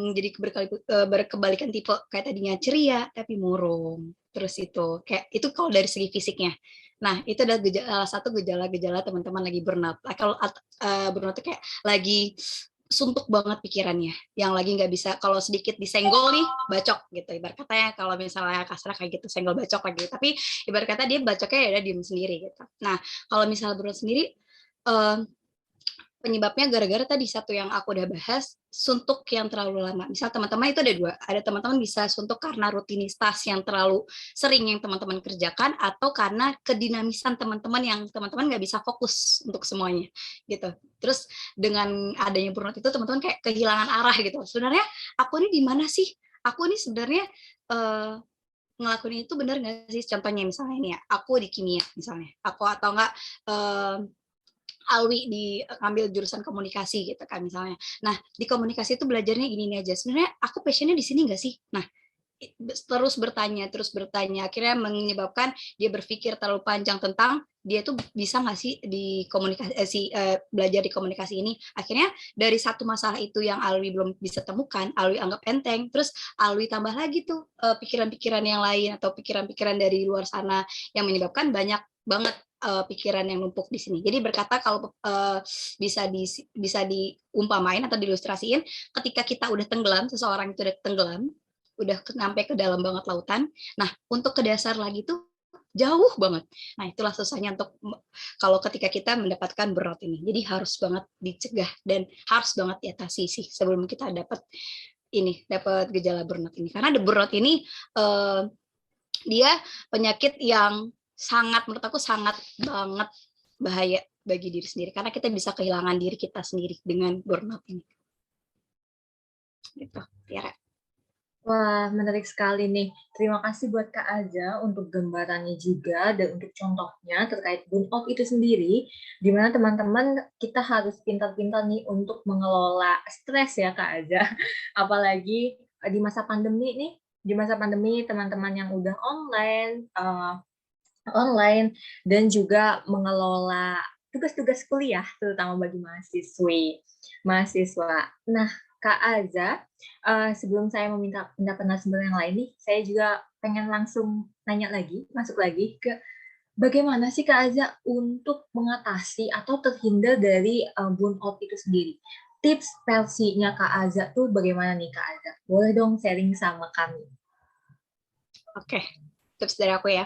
tipe, kayak tadinya ceria tapi murung, terus itu kayak itu kalau dari segi fisiknya. Nah itu adalah salah satu gejala-gejala teman-teman lagi burnout. Kalau burnout itu kayak lagi suntuk banget pikirannya, yang lagi nggak bisa, kalau sedikit disenggol nih bacok gitu, ibarat katanya kalau misalnya kasar kayak gitu, senggol bacok lagi, tapi ibarat kata dia bacoknya ya udah diem sendiri gitu. Nah kalau misalnya burnout sendiri, penyebabnya gara-gara tadi satu yang aku udah bahas, suntuk yang terlalu lama. Misal teman-teman itu ada dua, ada teman-teman bisa suntuk karena rutinitas yang terlalu sering yang teman-teman kerjakan, atau karena kedinamisan teman-teman yang teman-teman nggak bisa fokus untuk semuanya gitu. Terus dengan adanya burnout itu teman-teman kayak kehilangan arah gitu. Sebenarnya aku ini di mana sih? Aku ini sebenarnya ngelakuin itu benar nggak sih? Contohnya misalnya ini ya, aku di kimia misalnya, aku atau enggak Alwi ambil jurusan komunikasi gitu kan misalnya. Nah di komunikasi itu belajarnya ini aja. Sebenarnya aku passionnya di sini nggak sih? Nah terus bertanya, akhirnya menyebabkan dia berpikir terlalu panjang tentang dia tuh bisa nggak sih di komunikasi, belajar di komunikasi ini. Akhirnya dari satu masalah itu yang Alwi belum bisa temukan, Alwi anggap enteng, terus Alwi tambah lagi tuh pikiran-pikiran yang lain atau pikiran-pikiran dari luar sana, yang menyebabkan banyak banget pikiran yang numpuk di sini. Jadi berkata kalau bisa diumpamain atau diilustrasiin, ketika kita udah tenggelam, seseorang itu udah tenggelam, udah sampai ke dalam banget lautan. Nah, untuk ke dasar lagi tuh jauh banget. Nah, itulah susahnya untuk kalau ketika kita mendapatkan burnout ini. Jadi harus banget dicegah dan harus banget diatasi sih sebelum kita dapat gejala burnout ini. Karena the burnout ini dia penyakit yang sangat, menurut aku sangat banget bahaya bagi diri sendiri, karena kita bisa kehilangan diri kita sendiri dengan burnout ini. Gitu, Tiara. Wah, menarik sekali nih. Terima kasih buat Kak Aza untuk gambarannya juga dan untuk contohnya terkait burnout itu sendiri, di mana teman-teman kita harus pintar-pintar nih untuk mengelola stres ya Kak Aza. Apalagi di masa pandemi nih, di masa pandemi teman-teman yang udah online dan juga mengelola tugas-tugas kuliah, terutama bagi mahasiswa. Nah, Kak Aza, sebelum saya meminta pendapat narasumber yang lain nih, saya juga pengen langsung masuk lagi ke bagaimana sih Kak Aza untuk mengatasi atau terhindar dari burnout itu sendiri. Tips versinya Kak Aza tuh bagaimana nih Kak Aza? Boleh dong sharing sama kami. Oke, tips dari aku ya.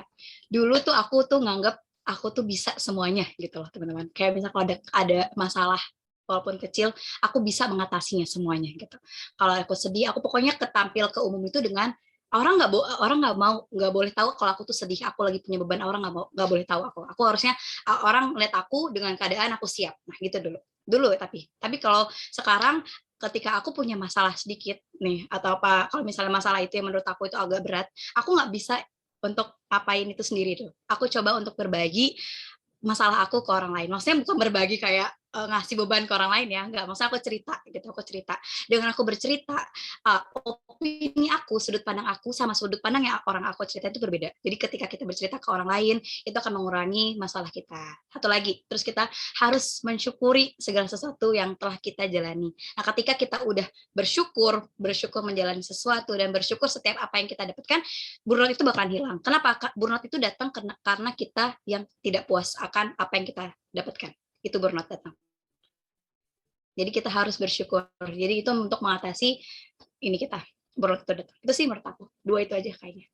Dulu tuh aku tuh nganggap aku tuh bisa semuanya gitu loh teman-teman. Kayak misalnya kalau ada masalah walaupun kecil, aku bisa mengatasinya semuanya gitu. Kalau aku sedih, aku pokoknya ketampil ke umum itu dengan orang nggak boleh tahu kalau aku tuh sedih, aku lagi punya beban, orang nggak boleh tahu aku. Aku harusnya orang lihat aku dengan keadaan aku siap. Nah gitu dulu tapi kalau sekarang ketika aku punya masalah sedikit nih atau apa, kalau misalnya masalah itu yang menurut aku itu agak berat, aku nggak bisa untuk apain itu sendiri tuh. Aku coba untuk berbagi masalah aku ke orang lain. Maksudnya bukan berbagi kayak ngasih beban ke orang lain ya, enggak. Maksudnya aku cerita gitu, aku cerita. Dengan aku bercerita, opini aku, sudut pandang aku sama sudut pandang yang orang aku cerita itu berbeda. Jadi ketika kita bercerita ke orang lain, itu akan mengurangi masalah kita. Satu lagi, terus kita harus mensyukuri segala sesuatu yang telah kita jalani. Nah, ketika kita udah bersyukur menjalani sesuatu dan bersyukur setiap apa yang kita dapatkan, burnout itu bakalan hilang. Kenapa? Burnout itu datang karena kita yang tidak puas akan apa yang kita dapatkan. Itu burnout datang. Jadi kita harus bersyukur. Jadi itu untuk mengatasi ini kita burnout itu datang. Itu sih menurut aku. Dua itu aja kayaknya.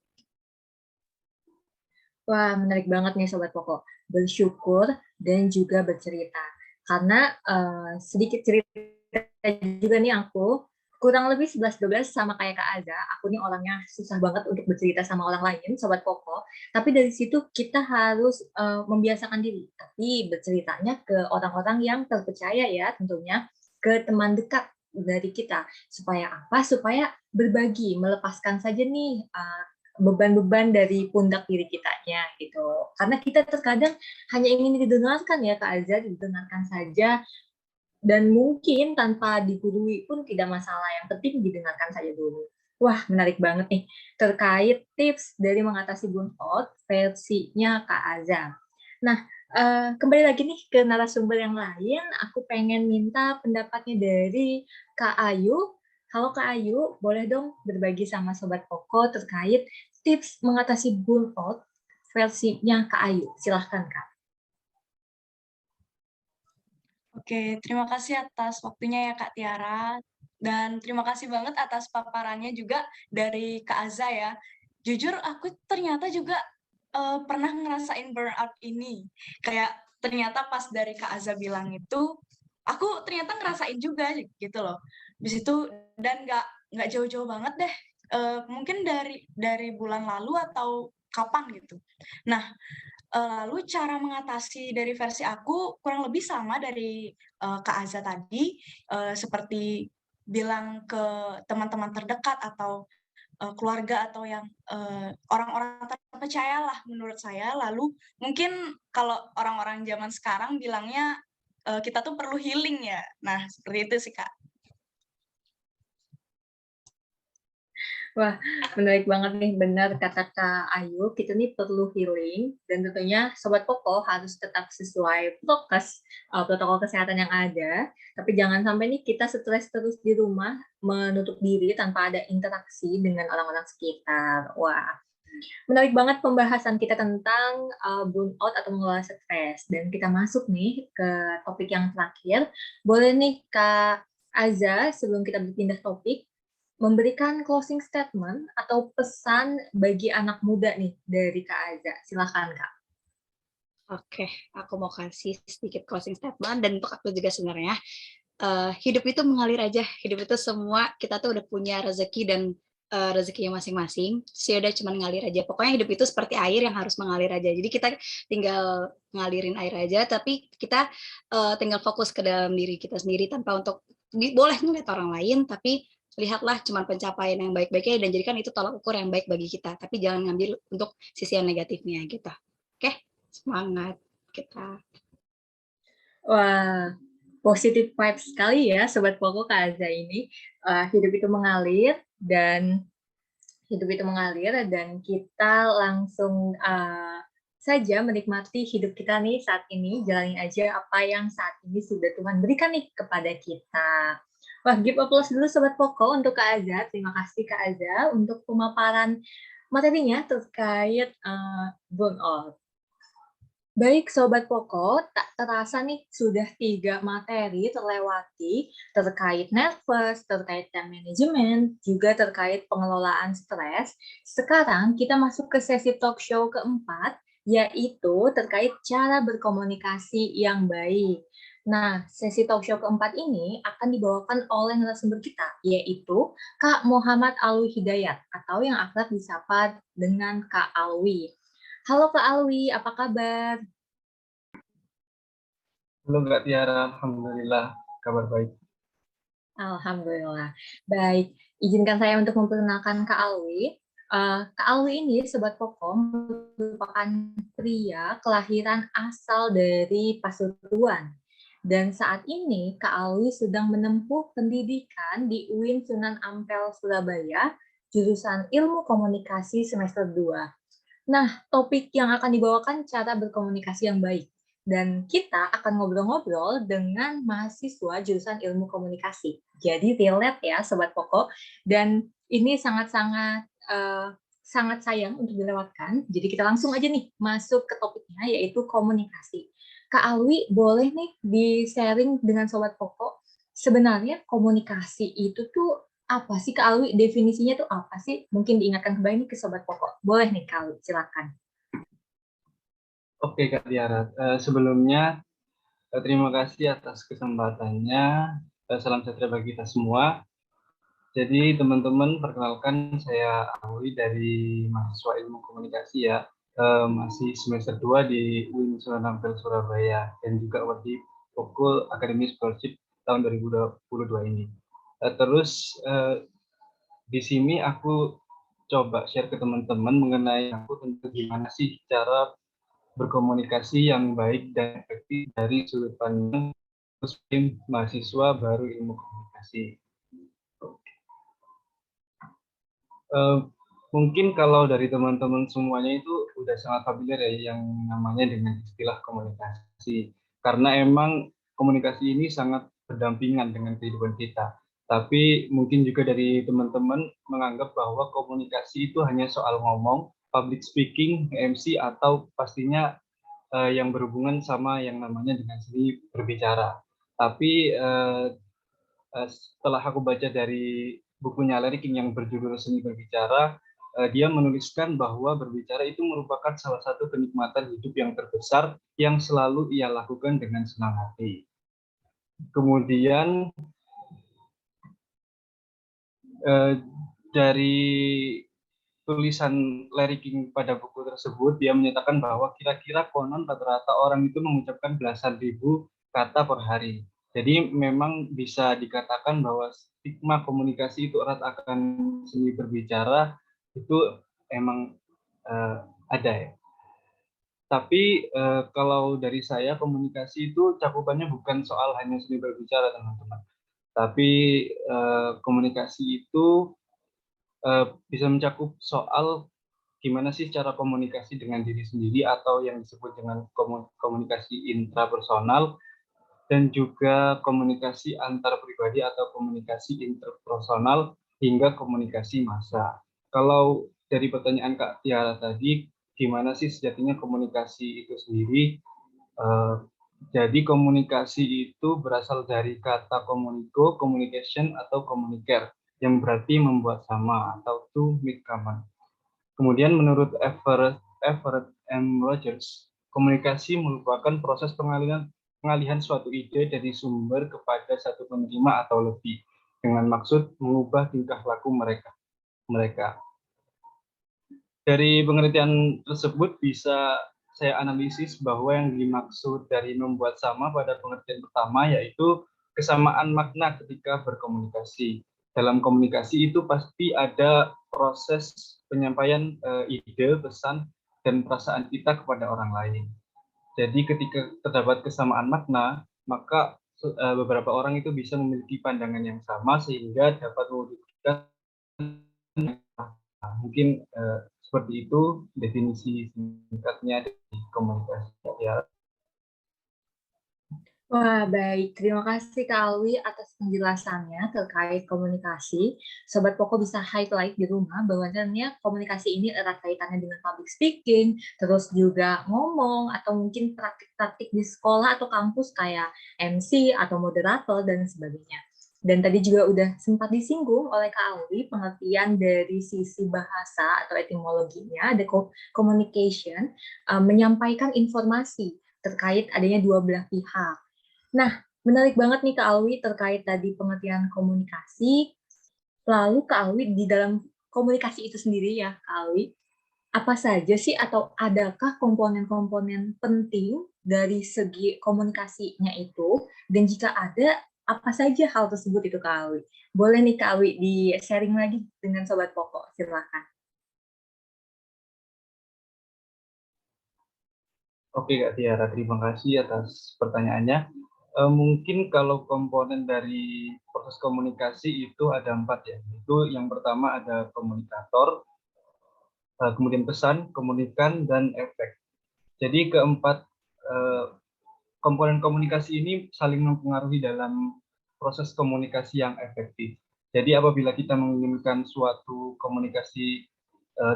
Wah, menarik banget nih Sobat Poko. Bersyukur dan juga bercerita. Karena sedikit cerita juga nih aku, kurang lebih 11-12 sama kayak Kak Aza, aku nih orangnya susah banget untuk bercerita sama orang lain, Sobat Koko. Tapi dari situ kita harus membiasakan diri. Tapi berceritanya ke orang-orang yang terpercaya ya tentunya, ke teman dekat dari kita. Supaya apa? Supaya berbagi, melepaskan saja nih beban-beban dari pundak diri kitanya gitu. Karena kita terkadang hanya ingin didengarkan ya Kak Aza, didengarkan saja, dan mungkin tanpa digurui pun tidak masalah, yang penting didengarkan saja dulu. Wah, menarik banget nih terkait tips dari mengatasi burnout versinya Kak Aza. Nah, kembali lagi nih ke narasumber yang lain, aku pengen minta pendapatnya dari Kak Ayu. Halo Kak Ayu, boleh dong berbagi sama Sobat Koko terkait tips mengatasi burnout versinya Kak Ayu. Silahkan Kak. Oke, terima kasih atas waktunya ya Kak Tiara. Dan terima kasih banget atas paparannya juga dari Kak Aza ya. Jujur aku ternyata juga pernah ngerasain burnout ini. Kayak ternyata pas dari Kak Aza bilang itu, aku ternyata ngerasain juga gitu loh. Di situ dan nggak jauh-jauh banget deh. Mungkin dari bulan lalu atau kapan gitu. Nah, lalu cara mengatasi dari versi aku kurang lebih sama dari Kak Aza tadi, seperti bilang ke teman-teman terdekat atau keluarga atau yang orang-orang terpercaya lah menurut saya. Lalu mungkin kalau orang-orang zaman sekarang bilangnya kita tuh perlu healing ya. Nah, seperti itu sih Kak. Wah, menarik banget nih, benar kata Kak Ayu, kita nih perlu healing, dan tentunya Sobat Koko harus tetap sesuai protokol kesehatan yang ada, tapi jangan sampai nih kita stres terus di rumah, menutup diri tanpa ada interaksi dengan orang-orang sekitar. Wah, menarik banget pembahasan kita tentang burnout atau mengelola stres, dan kita masuk nih ke topik yang terakhir. Boleh nih Kak Aza, sebelum kita berpindah topik, memberikan closing statement atau pesan bagi anak muda nih dari Kak Aza. Silakan Kak. Oke, aku mau kasih sedikit closing statement, dan untuk aku juga sebenarnya, hidup itu mengalir aja. Hidup itu semua kita tuh udah punya rezeki dan rezekinya masing-masing. Sih udah cuman ngalir aja. Pokoknya hidup itu seperti air yang harus mengalir aja. Jadi kita tinggal ngalirin air aja, tapi kita tinggal fokus ke dalam diri kita sendiri tanpa untuk boleh ngeliat orang lain, tapi lihatlah cuman pencapaian yang baik-baiknya dan jadikan itu tolak ukur yang baik bagi kita. Tapi jangan ngambil untuk sisi yang negatifnya gitu. Oke, semangat kita. Wah, positif vibes sekali ya Sobat Koko Kak Aza ini. Hidup itu mengalir dan kita langsung saja menikmati hidup kita nih saat ini, jalani aja apa yang saat ini sudah Tuhan berikan nih kepada kita. Wah, give applause dulu Sobat Koko untuk Kak Aza. Terima kasih Kak Aza untuk pemaparan materinya terkait burnout. Baik Sobat Koko, tak terasa nih sudah 3 materi terlewati terkait nervous, terkait time management, juga terkait pengelolaan stres. Sekarang kita masuk ke sesi talk show keempat, yaitu terkait cara berkomunikasi yang baik. Nah, sesi talk show keempat ini akan dibawakan oleh narasumber kita, yaitu Kak Muhammad Alwi Hidayat, atau yang akrab disapa dengan Kak Alwi. Halo Kak Alwi, apa kabar? Halo Kak Tiara, Alhamdulillah kabar baik. Alhamdulillah. Baik, izinkan saya untuk memperkenalkan Kak Alwi. Kak Alwi ini, Sobat Koko, merupakan pria kelahiran asal dari Pasuruan. Dan saat ini Kak Alwi sedang menempuh pendidikan di UIN Sunan Ampel, Surabaya, jurusan Ilmu Komunikasi semester 2. Nah, topik yang akan dibawakan cara berkomunikasi yang baik. Dan kita akan ngobrol-ngobrol dengan mahasiswa jurusan ilmu komunikasi. Jadi relate ya Sobat Koko. Dan ini sangat-sangat sangat sayang untuk dilewatkan. Jadi kita langsung aja nih masuk ke topiknya, yaitu komunikasi. Kak Alwi, boleh nih di-sharing dengan Sobat Koko, sebenarnya komunikasi itu tuh apa sih Kak Alwi? Definisinya tuh apa sih? Mungkin diingatkan kembali nih ke Sobat Pokok. Boleh nih Kak Alwi, silakan. Oke Kak Tiara, sebelumnya terima kasih atas kesempatannya. Salam sejahtera bagi kita semua. Jadi teman-teman, perkenalkan saya Alwi dari mahasiswa ilmu komunikasi ya. Masih semester 2 di UIN Sunan Ampel Surabaya dan juga wajib Pokul Academy Scholarship tahun 2022 ini. Terus di sini aku coba share ke teman-teman mengenai aku tentang gimana sih cara berkomunikasi yang baik dan efektif dari sudut pandang muslim mahasiswa baru ilmu komunikasi. Mungkin kalau dari teman-teman semuanya itu udah sangat familiar ya yang namanya dengan istilah komunikasi. Karena emang komunikasi ini sangat berdampingan dengan kehidupan kita. Tapi mungkin juga dari teman-teman menganggap bahwa komunikasi itu hanya soal ngomong, public speaking, MC, atau pastinya yang berhubungan sama yang namanya dengan seni berbicara. Tapi setelah aku baca dari bukunya Larry King yang berjudul Seni Berbicara, dia menuliskan bahwa berbicara itu merupakan salah satu kenikmatan hidup yang terbesar yang selalu ia lakukan dengan senang hati. Kemudian dari tulisan Larry King pada buku tersebut, dia menyatakan bahwa kira-kira konon rata-rata orang itu mengucapkan belasan ribu kata per hari. Jadi memang bisa dikatakan bahwa stigma komunikasi itu erat akan seni berbicara itu emang ada ya. Tapi kalau dari saya komunikasi itu cakupannya bukan soal hanya seni berbicara teman-teman. Tapi komunikasi itu bisa mencakup soal gimana sih cara komunikasi dengan diri sendiri atau yang disebut dengan komunikasi intrapersonal dan juga komunikasi antar pribadi atau komunikasi interpersonal hingga komunikasi massa. Kalau dari pertanyaan Kak Tiara tadi, gimana sih sejatinya komunikasi itu sendiri? Jadi komunikasi itu berasal dari kata komuniko, communication, atau communicare, yang berarti membuat sama atau to make common. Kemudian menurut Everett M. Rogers, komunikasi merupakan proses pengalihan suatu ide dari sumber kepada satu penerima atau lebih, dengan maksud mengubah tingkah laku mereka. Dari pengertian tersebut bisa saya analisis bahwa yang dimaksud dari membuat sama pada pengertian pertama yaitu kesamaan makna ketika berkomunikasi. Dalam komunikasi itu pasti ada proses penyampaian ide, pesan, dan perasaan kita kepada orang lain. Jadi ketika terdapat kesamaan makna, maka beberapa orang itu bisa memiliki pandangan yang sama sehingga dapat mewujudkan mungkin seperti itu definisi singkatnya dari komunikasi ya. Wah, baik. Terima kasih Kak Alwi atas penjelasannya terkait komunikasi. Sobat Poko bisa highlight di rumah bahwasannya komunikasi ini erat kaitannya dengan public speaking, terus juga ngomong, atau mungkin praktik-praktik di sekolah atau kampus kayak MC atau moderator, dan sebagainya. Dan tadi juga udah sempat disinggung oleh Kak Alwi pengertian dari sisi bahasa atau etimologinya, ada communication, menyampaikan informasi terkait adanya dua belah pihak. Nah, menarik banget nih Kak Alwi terkait tadi pengertian komunikasi. Lalu Kak Alwi di dalam komunikasi itu sendiri ya Kak Alwi, apa saja sih atau adakah komponen-komponen penting dari segi komunikasinya itu? Dan jika ada, apa saja hal tersebut itu Kak Alwi? Boleh nih Kak Alwi di-sharing lagi dengan Sobat Pokok, silakan. Oke Kak Tiara, terima kasih atas pertanyaannya. Mungkin kalau komponen dari proses komunikasi itu ada 4 ya. Itu yang pertama ada komunikator, kemudian pesan, komunikan, dan efek. Jadi keempat komponen komunikasi ini saling mempengaruhi dalam proses komunikasi yang efektif. Jadi apabila kita menginginkan suatu komunikasi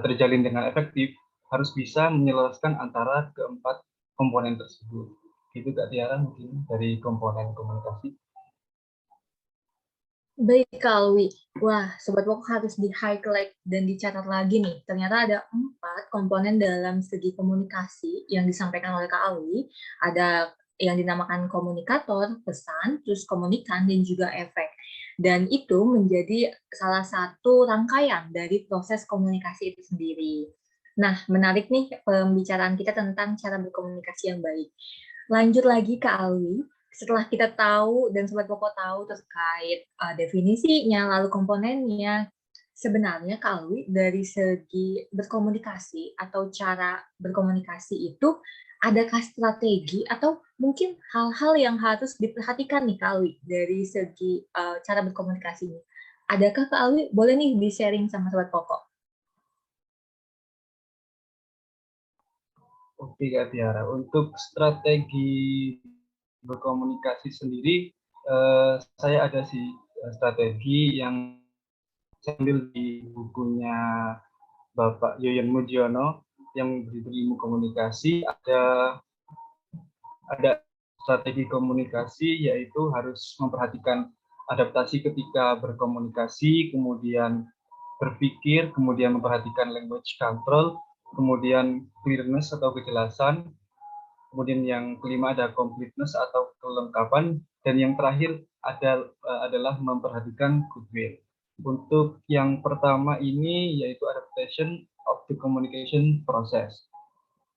terjalin dengan efektif, harus bisa menyelaraskan antara keempat komponen tersebut. Itu Kak Tiara mungkin dari komponen komunikasi. Baik Kak Alwi, wah Sobat Pokok harus di-highlight dan dicatat lagi nih. Ternyata ada 4 komponen dalam segi komunikasi yang disampaikan oleh Kak Alwi. Ada yang dinamakan komunikator, pesan, terus komunikan, dan juga efek. Dan itu menjadi salah satu rangkaian dari proses komunikasi itu sendiri. Nah, menarik nih pembicaraan kita tentang cara berkomunikasi yang baik. Lanjut lagi ke Alwi, setelah kita tahu dan Sobat Pokok tahu terkait definisinya, lalu komponennya, sebenarnya Kak Alwi dari segi berkomunikasi atau cara berkomunikasi itu adakah strategi atau mungkin hal-hal yang harus diperhatikan nih Kak Alwi dari segi cara berkomunikasi ini? Adakah Kak Alwi boleh nih di-sharing sama Sobat Pokok? Oke Kak Tiara, untuk strategi berkomunikasi sendiri, saya ada sih strategi yang saya ambil di bukunya Bapak Yoyon Mujiono yang berjudul Ilmu Komunikasi. Ada strategi komunikasi, yaitu harus memperhatikan adaptasi ketika berkomunikasi, kemudian berpikir, kemudian memperhatikan language control, kemudian clearness atau kejelasan, kemudian yang kelima ada completeness atau kelengkapan, dan yang terakhir adalah memperhatikan goodwill. Untuk yang pertama ini yaitu adaptation of the communication process.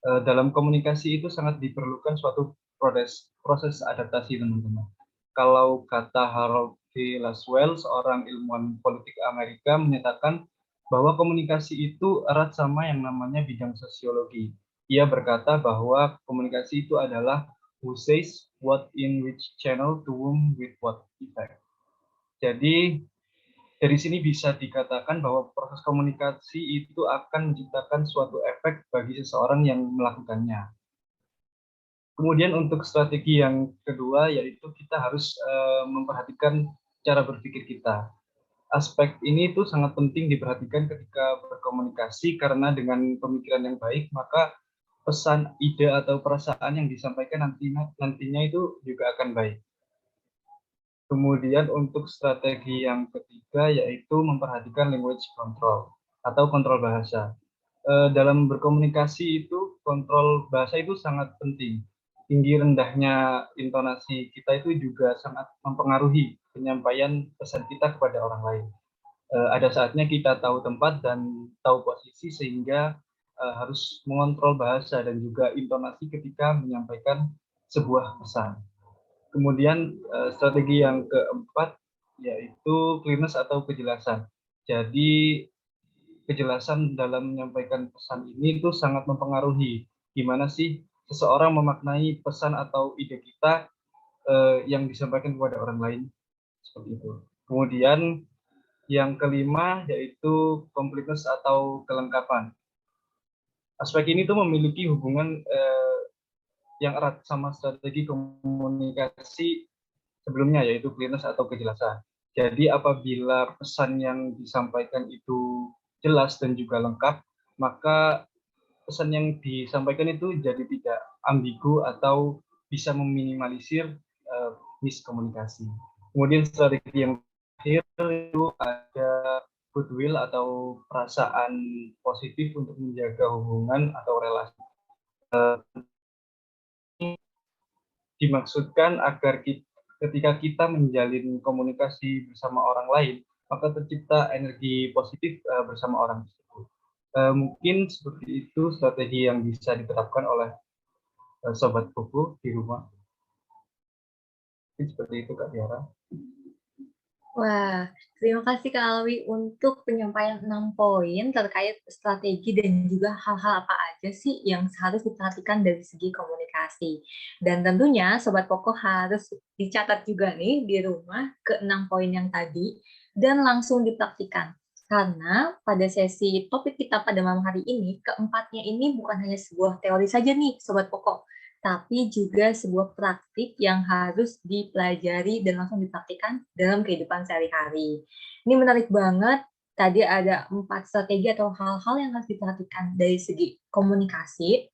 Dalam komunikasi itu sangat diperlukan suatu proses adaptasi, teman-teman. Kalau kata Harold D. Laswell, seorang ilmuwan politik Amerika, menyatakan bahwa komunikasi itu erat sama yang namanya bidang sosiologi. Ia berkata bahwa komunikasi itu adalah who says what in which channel to whom with what effect. Jadi dari sini bisa dikatakan bahwa proses komunikasi itu akan menciptakan suatu efek bagi seseorang yang melakukannya. Kemudian untuk strategi yang kedua yaitu kita harus memperhatikan cara berpikir kita. Aspek ini itu sangat penting diperhatikan ketika berkomunikasi karena dengan pemikiran yang baik maka pesan, ide atau perasaan yang disampaikan nantinya itu juga akan baik. Kemudian untuk strategi yang ketiga yaitu memperhatikan language control atau kontrol bahasa. Dalam berkomunikasi itu kontrol bahasa itu sangat penting. Tinggi rendahnya intonasi kita itu juga sangat mempengaruhi penyampaian pesan kita kepada orang lain. Ada saatnya kita tahu tempat dan tahu posisi sehingga harus mengontrol bahasa dan juga intonasi ketika menyampaikan sebuah pesan. Kemudian strategi yang keempat yaitu clearness atau kejelasan. Jadi kejelasan dalam menyampaikan pesan ini itu sangat mempengaruhi gimana sih seseorang memaknai pesan atau ide kita yang disampaikan kepada orang lain, seperti itu. Kemudian yang kelima yaitu completeness atau kelengkapan. Aspek ini tuh memiliki hubungan yang erat sama strategi komunikasi sebelumnya yaitu clearness atau kejelasan. Jadi apabila pesan yang disampaikan itu jelas dan juga lengkap, maka pesan yang disampaikan itu jadi tidak ambigu atau bisa meminimalisir miskomunikasi. Kemudian strategi yang terakhir itu ada goodwill atau perasaan positif untuk menjaga hubungan atau relasi. Dimaksudkan agar ketika kita menjalin komunikasi bersama orang lain, maka tercipta energi positif bersama orang tersebut. Mungkin seperti itu strategi yang bisa diterapkan oleh Sobat Buku di rumah. Seperti itu Kak Tiara. Wah, terima kasih Kak Alwi untuk penyampaian 6 poin terkait strategi dan juga hal-hal apa aja sih yang harus diperhatikan dari segi komunikasi. Dan tentunya Sobat Pokok harus dicatat juga nih di rumah ke 6 poin yang tadi dan langsung dipraktikkan. Karena pada sesi topik kita pada malam hari ini, keempatnya ini bukan hanya sebuah teori saja nih Sobat Pokok, tapi juga sebuah praktik yang harus dipelajari dan langsung dipraktikkan dalam kehidupan sehari-hari. Ini menarik banget. Tadi ada 4 strategi atau hal-hal yang harus diperhatikan dari segi komunikasi.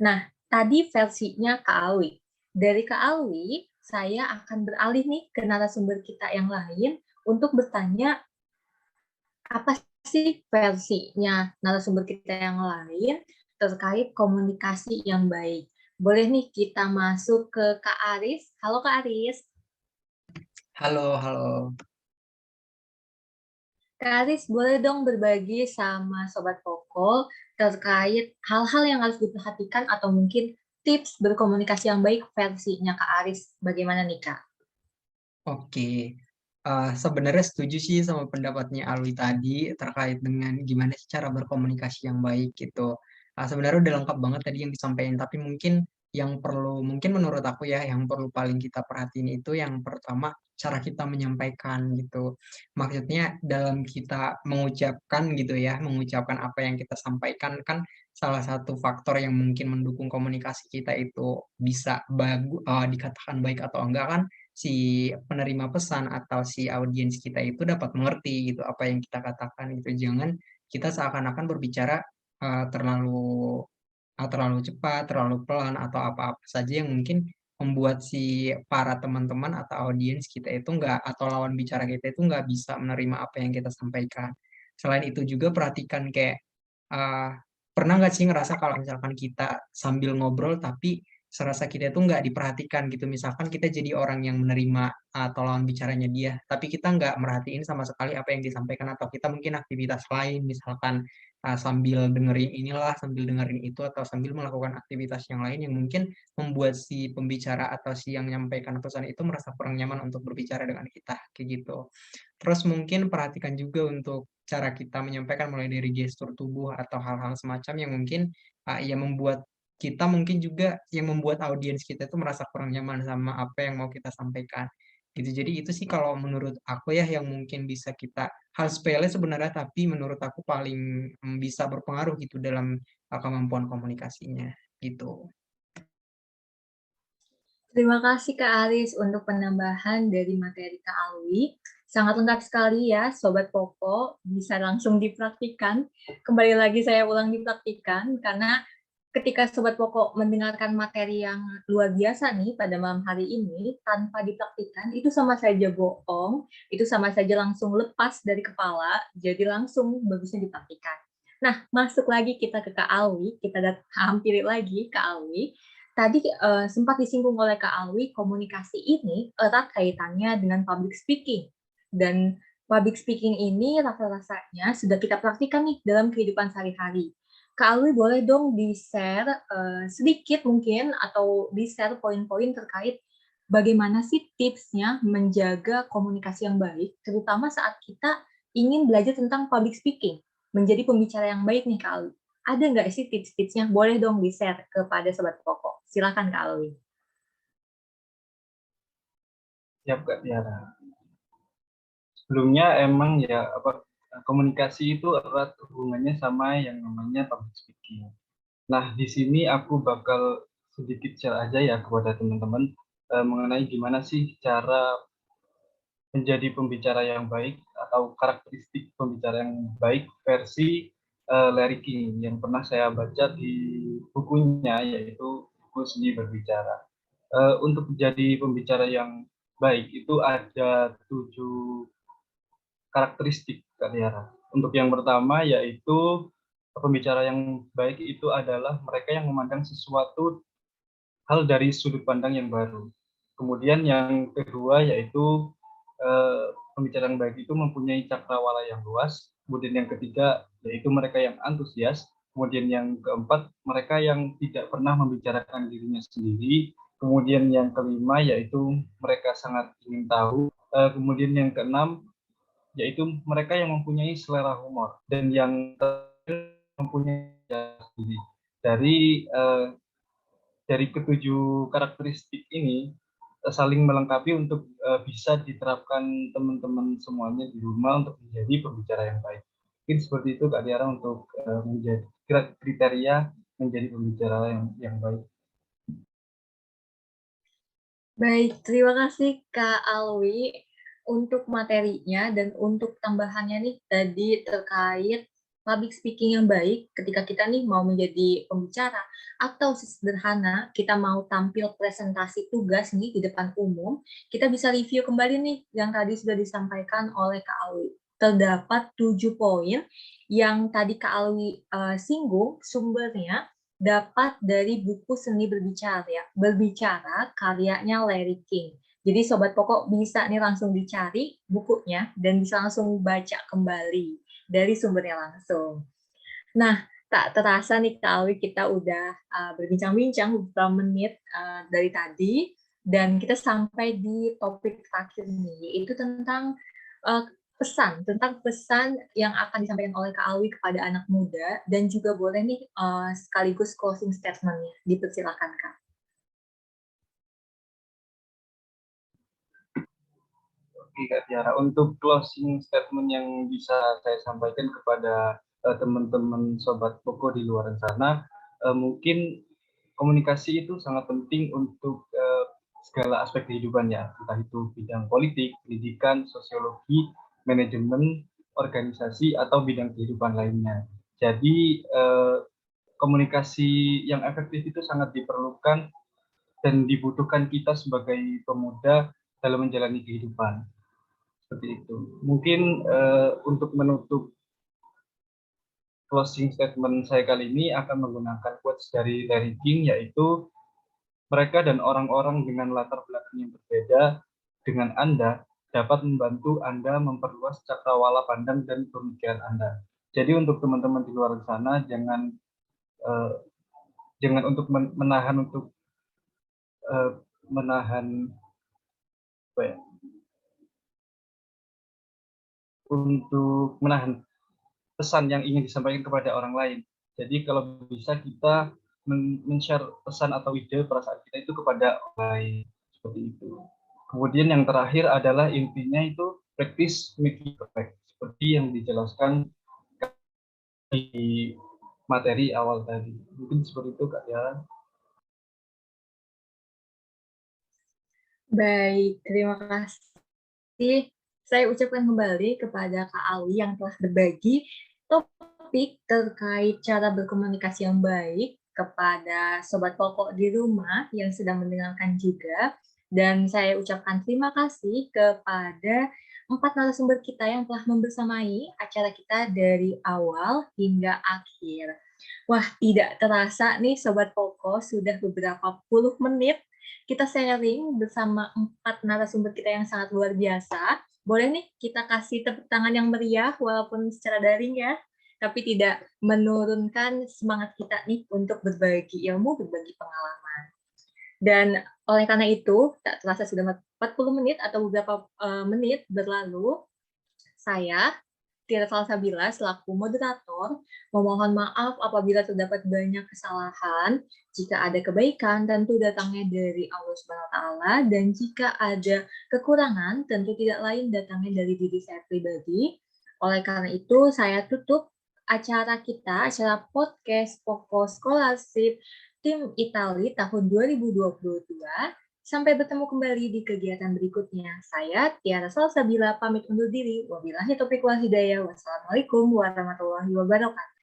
Nah, tadi versinya Kak Alwi. Dari Kak Alwi, saya akan beralih nih ke narasumber kita yang lain untuk bertanya apa sih versinya narasumber kita yang lain terkait komunikasi yang baik. Boleh nih kita masuk ke Kak Aris. Halo Kak Aris. Halo, halo. Kak Aris, boleh dong berbagi sama Sobat Pokok terkait hal-hal yang harus diperhatikan atau mungkin tips berkomunikasi yang baik versinya Kak Aris. Bagaimana nih, Kak? Oke, sebenarnya setuju sih sama pendapatnya Alwi tadi terkait dengan gimana sih cara berkomunikasi yang baik gitu. Sebenarnya udah lengkap banget tadi yang disampaikan, tapi mungkin yang perlu, mungkin menurut aku ya, yang perlu paling kita perhatiin itu yang pertama cara kita menyampaikan gitu. Maksudnya dalam kita mengucapkan gitu ya, mengucapkan apa yang kita sampaikan kan salah satu faktor yang mungkin mendukung komunikasi kita itu bisa dikatakan baik atau enggak kan si penerima pesan atau si audiens kita itu dapat mengerti gitu apa yang kita katakan gitu. Jangan kita seakan-akan berbicara terlalu cepat, terlalu pelan atau apa-apa saja yang mungkin membuat si para teman-teman atau audiens kita itu enggak atau lawan bicara kita itu nggak bisa menerima apa yang kita sampaikan. Selain itu juga perhatikan kayak eh, pernah nggak sih ngerasa kalau misalkan kita sambil ngobrol tapi serasa kita tuh nggak diperhatikan gitu. Misalkan kita jadi orang yang menerima atau lawan bicaranya dia, tapi kita nggak merhatiin sama sekali apa yang disampaikan atau kita mungkin aktivitas lain, misalkan sambil dengerin inilah, sambil dengerin itu, atau sambil melakukan aktivitas yang lain yang mungkin membuat si pembicara atau si yang menyampaikan pesan itu merasa kurang nyaman untuk berbicara dengan kita, kayak gitu. Terus mungkin perhatikan juga untuk cara kita menyampaikan mulai dari gestur tubuh atau hal-hal semacam yang mungkin ya membuat kita mungkin juga yang membuat audiens kita itu merasa kurang nyaman sama apa yang mau kita sampaikan gitu. Jadi itu sih kalau menurut aku ya yang mungkin bisa kita hal sepele sebenarnya tapi menurut aku paling bisa berpengaruh gitu dalam kemampuan komunikasinya gitu. Terima kasih Kak Aris untuk penambahan dari materi Kak Alwi. Sangat lengkap sekali ya, Sobat Pokok. Bisa langsung dipraktikkan. Kembali lagi saya ulang dipraktikkan, karena ketika Sobat Pokok mendengarkan materi yang luar biasa nih pada malam hari ini, tanpa dipraktikkan, itu sama saja bohong, itu sama saja langsung lepas dari kepala, jadi langsung bagusnya dipraktikkan. Nah, masuk lagi kita ke Kak Alwi, kita hampiri lagi Kak Alwi. Tadi sempat disinggung oleh Kak Alwi, komunikasi ini erat kaitannya dengan public speaking. Dan public speaking ini rasa-rasanya sudah kita praktikkan nih dalam kehidupan sehari-hari. Kak Alwi boleh dong di-share sedikit mungkin atau di-share poin-poin terkait bagaimana sih tipsnya menjaga komunikasi yang baik, terutama saat kita ingin belajar tentang public speaking, menjadi pembicara yang baik nih Kak Alwi. Ada nggak sih tips-tipsnya? Boleh dong di-share kepada Sobat Pokok. Silakan Kak Alwi. Siap Kak Tiara. Sebelumnya emang ya komunikasi itu erat hubungannya sama yang namanya public speaking. Nah, di sini aku bakal sedikit share aja ya kepada teman-teman mengenai gimana sih cara menjadi pembicara yang baik atau karakteristik pembicara yang baik versi Larry King yang pernah saya baca di bukunya, yaitu buku Seni Berbicara. Untuk menjadi pembicara yang baik itu ada 7 karakteristik, Kak Tiara. Untuk yang pertama yaitu pembicara yang baik itu adalah mereka yang memandang sesuatu hal dari sudut pandang yang baru. Kemudian yang kedua yaitu pembicara yang baik itu mempunyai cakrawala yang luas. Kemudian yang ketiga yaitu mereka yang antusias. Kemudian yang keempat mereka yang tidak pernah membicarakan dirinya sendiri. Kemudian yang kelima yaitu mereka sangat ingin tahu. Kemudian yang keenam yaitu mereka yang mempunyai selera humor, dan yang terakhir mempunyai diri. Dari ketujuh karakteristik ini saling melengkapi untuk bisa diterapkan teman-teman semuanya di rumah untuk menjadi pembicara yang baik. Mungkin seperti itu Kak Tiara untuk menjadi kriteria menjadi pembicara yang baik. Baik, terima kasih Kak Alwi untuk materinya dan untuk tambahannya nih tadi terkait public speaking yang baik ketika kita nih mau menjadi pembicara atau sederhana kita mau tampil presentasi tugas nih di depan umum, kita bisa review kembali nih yang tadi sudah disampaikan oleh Kak Alwi. Terdapat 7 poin yang tadi Kak Alwi singgung sumbernya dapat dari buku Seni Berbicara, karyanya Larry King. Jadi Sobat Pokok bisa nih langsung dicari bukunya dan bisa langsung baca kembali dari sumbernya langsung. Nah, tak terasa nih Kak Alwi, kita udah berbincang-bincang beberapa menit dari tadi, dan kita sampai di topik terakhir nih, yaitu tentang tentang pesan yang akan disampaikan oleh Kak Alwi kepada anak muda, dan juga boleh nih sekaligus closing statement-nya. Dipersilakan Kak. Oke Kak Tiara, untuk closing statement yang bisa saya sampaikan kepada teman-teman Sobat Poko di luar sana, mungkin komunikasi itu sangat penting untuk segala aspek kehidupan ya, entah itu bidang politik, pendidikan, sosiologi, manajemen, organisasi, atau bidang kehidupan lainnya. Jadi komunikasi yang efektif itu sangat diperlukan dan dibutuhkan kita sebagai pemuda dalam menjalani kehidupan. Seperti itu. Mungkin untuk menutup closing statement saya kali ini akan menggunakan quotes dari Larry King, yaitu mereka dan orang-orang dengan latar belakang yang berbeda dengan Anda dapat membantu Anda memperluas cakrawala pandang dan pemikiran Anda. Jadi untuk teman-teman di luar sana, jangan untuk menahan apa ya, untuk menahan pesan yang ingin disampaikan kepada orang lain. Jadi kalau bisa kita men-share pesan atau ide perasaan kita itu kepada orang lain, seperti itu. Kemudian yang terakhir adalah intinya itu practice make it perfect, seperti yang dijelaskan di materi awal tadi. Mungkin seperti itu Kak ya. Baik, terima kasih. Saya ucapkan kembali kepada Kak Alwi yang telah berbagi topik terkait cara berkomunikasi yang baik kepada Sobat Pokok di rumah yang sedang mendengarkan juga. Dan saya ucapkan terima kasih kepada 4 narasumber kita yang telah membersamai acara kita dari awal hingga akhir. Wah, tidak terasa nih Sobat Pokok, sudah beberapa puluh menit kita sharing bersama 4 narasumber kita yang sangat luar biasa. Boleh nih kita kasih tepuk tangan yang meriah walaupun secara daring ya, tapi tidak menurunkan semangat kita nih untuk berbagi ilmu, berbagi pengalaman. Dan oleh karena itu, tak terasa sudah 40 menit atau beberapa menit berlalu, saya, Tiara Salsabila, selaku moderator, memohon maaf apabila terdapat banyak kesalahan. Jika ada kebaikan, tentu datangnya dari Allah Subhanahu wa Ta'ala, dan jika ada kekurangan, tentu tidak lain datangnya dari diri saya pribadi. Oleh karena itu, saya tutup acara kita, acara podcast Poko Scholarship Tim Itali tahun 2022. Sampai bertemu kembali di kegiatan berikutnya. Saya Tiara Salsabila pamit undur diri. Wabillahi taufiq wal hidayah. Wassalamualaikum warahmatullahi wabarakatuh.